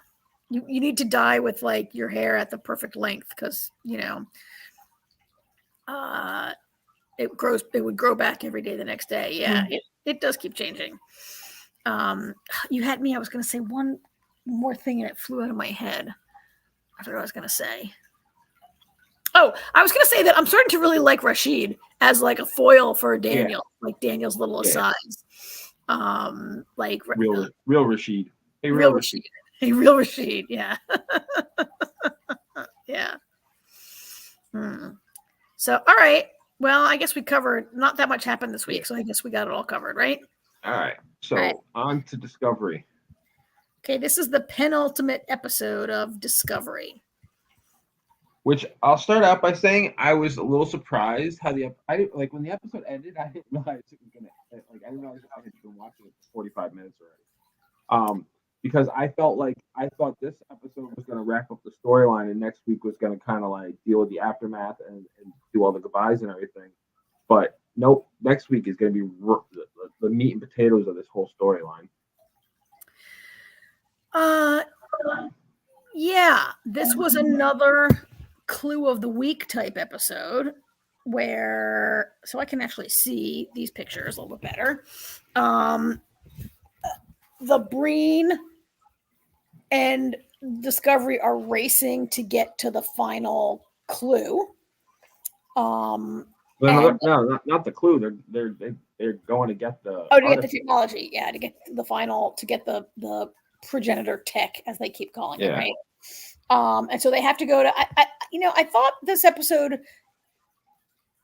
You need to die with like your hair at the perfect length because it would grow back every day the next day. Yeah, it does keep changing. You had me. I was going to say one more thing and it flew out of my head. I forgot what I was going to say. Oh, I was going to say that I'm starting to really like Rashid as like a foil for Daniel, like Daniel's little asides. Like real Rashid. Hey, real Rashid. Hey, real Rashid. Yeah. Yeah. So, all right. Well, I guess we covered. Not that much happened this week, so I guess we got it all covered, right? All right. So on to Discovery. Okay, this is the penultimate episode of Discovery. Which I'll start out by saying I was a little surprised how when the episode ended, I didn't realize it was gonna I didn't realize I had been watching it for 45 minutes already. Because I thought this episode was gonna wrap up the storyline and next week was gonna kind of like deal with the aftermath and do all the goodbyes and everything. But nope, next week is going to be the meat and potatoes of this whole storyline. Yeah, this was another clue of the week type episode where, so I can actually see these pictures a little bit better. The Breen and Discovery are racing to get to the final clue. No, not the clue. They're going to get the to get the technology. Yeah, to get the progenitor tech, as they keep calling it, right? And so they have to go to. I thought this episode.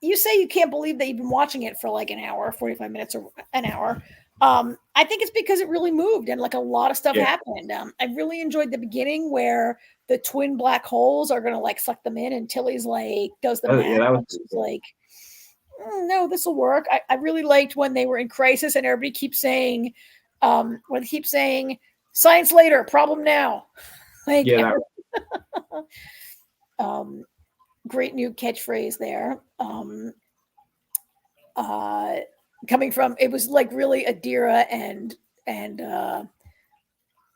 You say you can't believe that you've been watching it for like an hour, 45 minutes, or an hour. I think it's because it really moved and like a lot of stuff happened. I really enjoyed the beginning where the twin black holes are going to like suck them in, and Tilly's like does the math. Yeah, that was she's cool. like, no, this will work. I really liked when they were in crisis and everybody keeps saying, when they keep saying, science later, problem now. Like, great new catchphrase there. Coming from, it was like really Adira and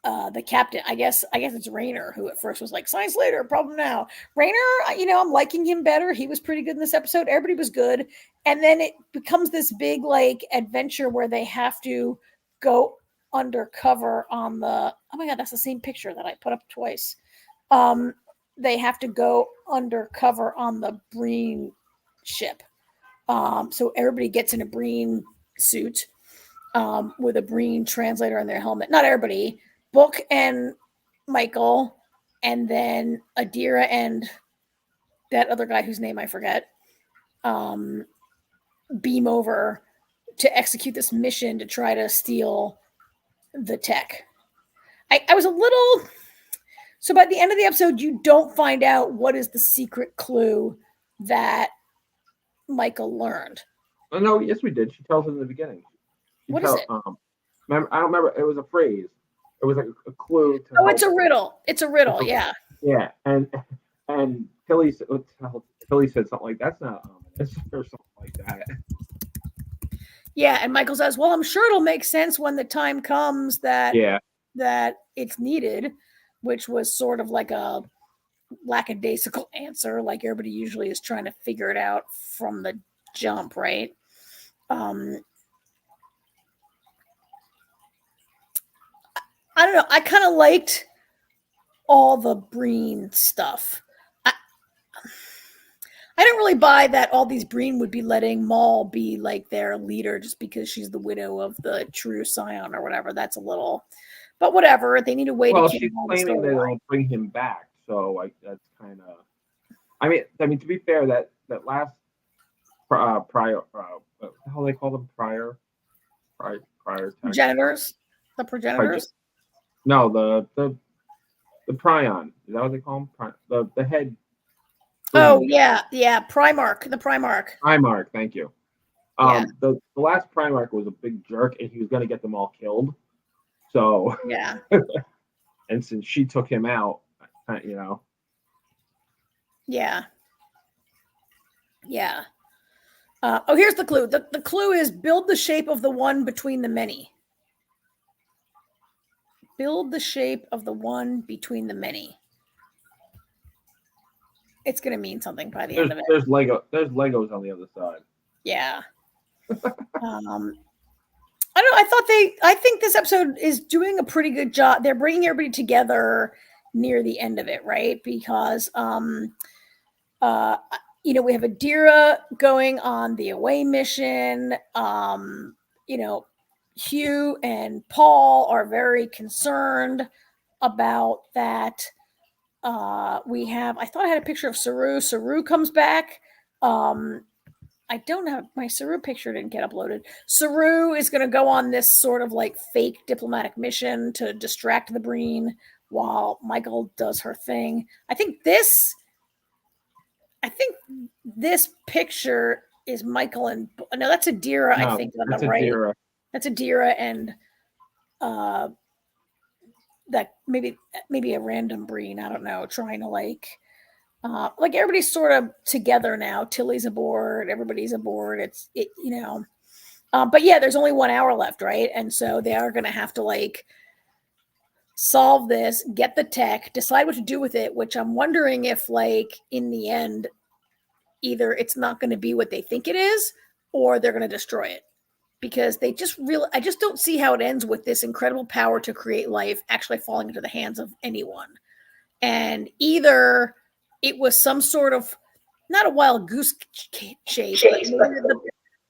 the captain. I guess it's Rayner who at first was like, science later, problem now. Rayner, I'm liking him better. He was pretty good in this episode. Everybody was good. And then it becomes this big like adventure where they have to go undercover on the, oh my God, that's the same picture that I put up twice. They have to go undercover on the Breen ship. So everybody gets in a Breen suit with a Breen translator on their helmet. Not everybody. Book and Michael, and then Adira and that other guy whose name I forget, beam over to execute this mission to try to steal the tech. I was a little... So by the end of the episode, you don't find out what is the secret clue that Michael learned. Oh, no, yes, we did. She tells it in the beginning. What is it? I don't remember. It was a phrase. It was like a clue. It's a riddle. It's a riddle. Yeah. Yeah, and Tilly said something like, "That's not ominous," or something like that. Yeah, and Michael says, "Well, I'm sure it'll make sense when the time comes that it's needed," which was sort of like a lackadaisical answer, like everybody usually is trying to figure it out from the jump, right? I don't know. I kind of liked all the Breen stuff. I don't really buy that all these Breen would be letting Maul be like their leader just because she's the widow of the true scion or whatever. That's a little, but whatever. They need a way to keep she's claiming that it'll bring him back, so like that's kind of. I mean, to be fair, that last prior, how they call them prior progenitors, the progenitors. No, the prion. Is that what they call them? The head. Oh yeah, Primarch. The Primarch, thank you. The last Primarch was a big jerk, and he was going to get them all killed. So yeah. And since she took him out, Yeah. Here's the clue. The clue is build the shape of the one between the many. Build the shape of the one between the many. It's going to mean something by the end of it. There's Legos on the other side. Yeah. I don't know. I think this episode is doing a pretty good job. They're bringing everybody together near the end of it, right? Because, we have Adira going on the away mission. Hugh and Paul are very concerned about that. I thought I had a picture of Saru. Saru comes back. I don't have my Saru picture, didn't get uploaded. Saru is going to go on this sort of like fake diplomatic mission to distract the Breen while Michael does her thing. I think this picture is Michael and no, that's Adira. I think on the right. Adira. That's Adira and that maybe a random Breen. I don't know. Trying to like Like everybody's sort of together now. Tilly's aboard. Everybody's aboard. But yeah, there's only 1 hour left, right? And so they are going to have to like solve this, get the tech, decide what to do with it, which I'm wondering if like in the end, either it's not going to be what they think it is or they're going to destroy it. Because I just don't see how it ends with this incredible power to create life actually falling into the hands of anyone. And either it was some sort of, not a wild goose chase, but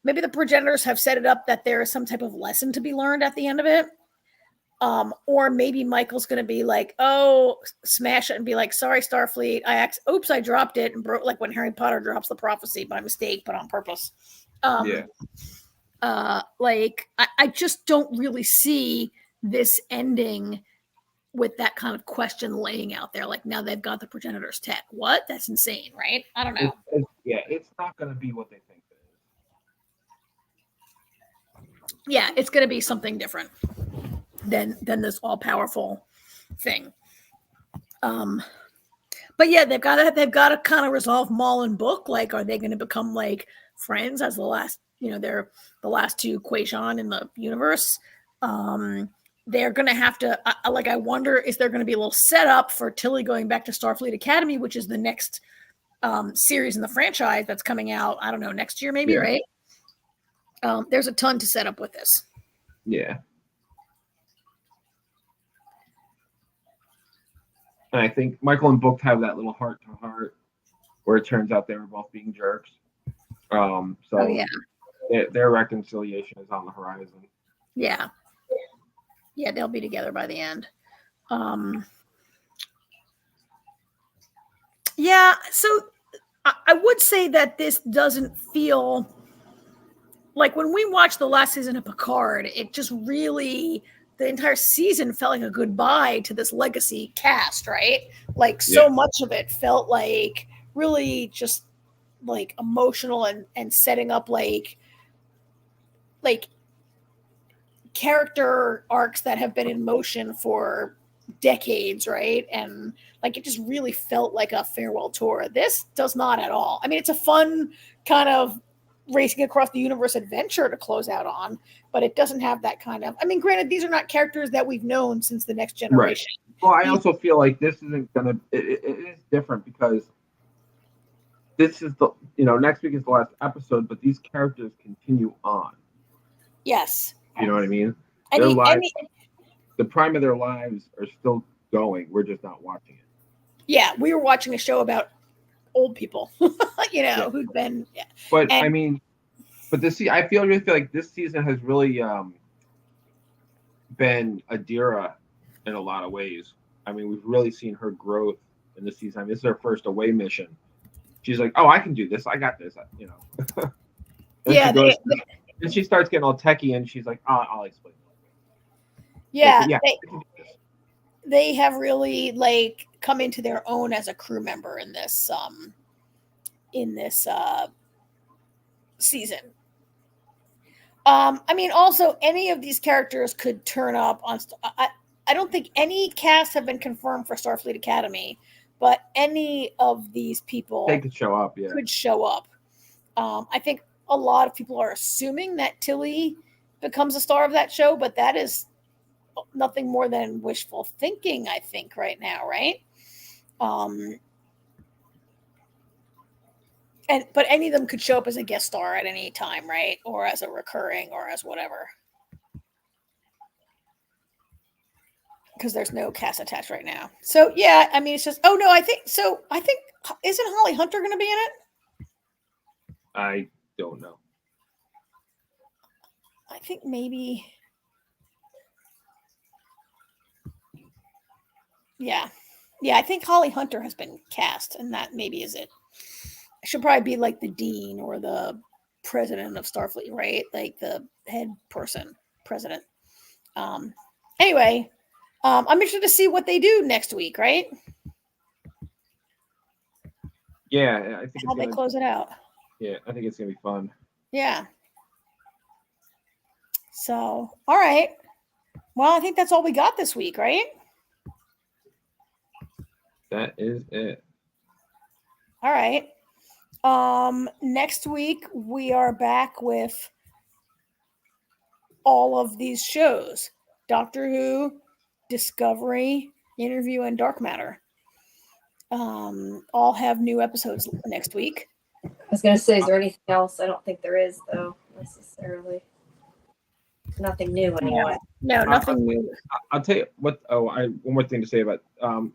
maybe the progenitors have set it up that there is some type of lesson to be learned at the end of it. Or maybe Michael's going to be like, oh, smash it and be like, sorry, Starfleet. I dropped it and broke, like when Harry Potter drops the prophecy by mistake, but on purpose. I just don't really see this ending with that kind of question laying out there. Like now they've got the progenitors tech. What? That's insane, right? I don't know. It's not going to be what they think it is. Yeah, it's going to be something different than this all powerful thing. But yeah, they've got to kind of resolve Maul and Book. Like, are they going to become like friends as the last? They're the last two Quaishon in the universe. They're going to have to, I wonder, is there going to be a little setup for Tilly going back to Starfleet Academy, which is the next series in the franchise that's coming out, I don't know, next year maybe, right? There's a ton to set up with this. Yeah. And I think Michael and Book have that little heart-to-heart where it turns out they were both being jerks. Their reconciliation is on the horizon. Yeah. Yeah, they'll be together by the end. So I would say that this doesn't feel like when we watched the last season of Picard, it just really, the entire season felt like a goodbye to this legacy cast, right? Like so much of it felt like really just like emotional and setting up like character arcs that have been in motion for decades, right? And like it just really felt like a farewell tour. This does not at all. I mean, it's a fun kind of racing across the universe adventure to close out on, but it doesn't have that kind of, I mean, granted, these are not characters that we've known since the Next Generation. Right. Well, I also feel like this isn't gonna, it is different because this is the, next week is the last episode, but these characters continue on. Yes. You know what I mean? Their lives, the prime of their lives are still going. We're just not watching it. Yeah, we were watching a show about old people, who'd been. Yeah. But I mean, I really feel like this season has really been Adira in a lot of ways. I mean, we've really seen her growth in this season. I mean, this is her first away mission. She's like, "Oh, I can do this. I got this." And she starts getting all techie, and she's like, "I'll explain." Yeah, they have really like come into their own as a crew member in this season. I mean, also any of these characters could turn up on. I don't think any cast have been confirmed for Starfleet Academy, but any of these people they could show up. Yeah, could show up. I think a lot of people are assuming that Tilly becomes a star of that show, but that is nothing more than wishful thinking, I think, right now, right? But any of them could show up as a guest star at any time, right? Or as a recurring or as whatever. Because there's no cast attached right now. So yeah, I mean it's just I think isn't Holly Hunter gonna be in it? I don't know. I think maybe. Yeah. I think Holly Hunter has been cast, and that maybe is it. She'll probably be like the dean or the president of Starfleet, right? Like the head president. Anyway, I'm interested to see what they do next week, right? Yeah, I think how they close it out. Yeah, I think it's gonna be fun. Yeah. So, all right. Well, I think that's all we got this week, right? That is it. All right. Next week we are back with all of these shows: Doctor Who, Discovery, Interview, and Dark Matter. All have new episodes next week. I was going to say, is there anything else? I don't think there is, though, necessarily. Nothing new, anyway. No, nothing new. I'll tell you what. One more thing to say about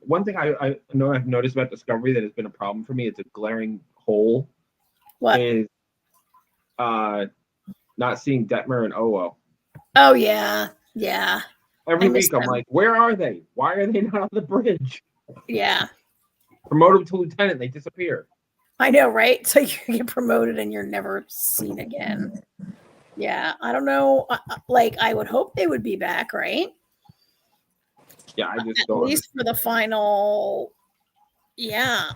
one thing I know I've noticed about Discovery that has been a problem for me. It's a glaring hole. What? Is not seeing Detmer and Owo. Oh yeah, yeah. Every I miss week I'm them. like, where are they? Why are they not on the bridge? Yeah, Promote them to lieutenant, they disappear. I know, right? So you get promoted and you're never seen again. Yeah, I don't know. Like, I would hope they would be back, right? Yeah, I just At don't. least for the final. Yeah,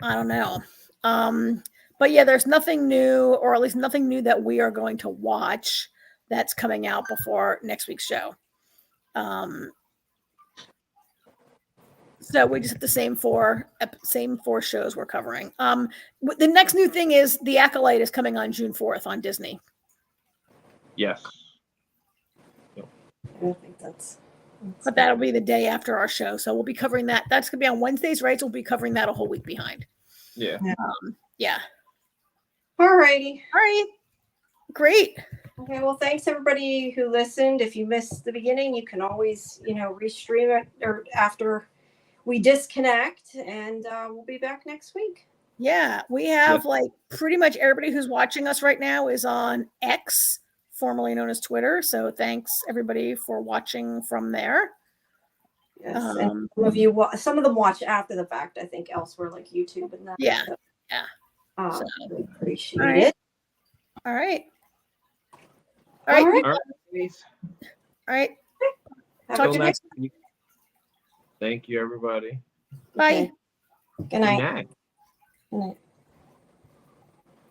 I don't know. But yeah, there's nothing new, or at least nothing new that we are going to watch that's coming out before next week's show. So we just have the same four shows we're covering. The next new thing is The Acolyte is coming on June 4th on Disney. Yes. I don't think that's But that'll be the day after our show. So we'll be covering that. That's going to be on Wednesdays, right? So we'll be covering that a whole week behind. Yeah. Yeah. All righty. All right. Great. Okay, well, thanks everybody who listened. If you missed the beginning, you can always, restream it or after we disconnect, and we'll be back next week. Yeah. We have like pretty much everybody who's watching us right now is on X, formerly known as Twitter. So thanks everybody for watching from there. Yes, and some of them watch after the fact, I think, elsewhere like YouTube and that. Yeah. So, So, we appreciate it. All right. All right. All right. Talk to you next time. Thank you, everybody. Bye. Okay. Good night. Good night. Good night.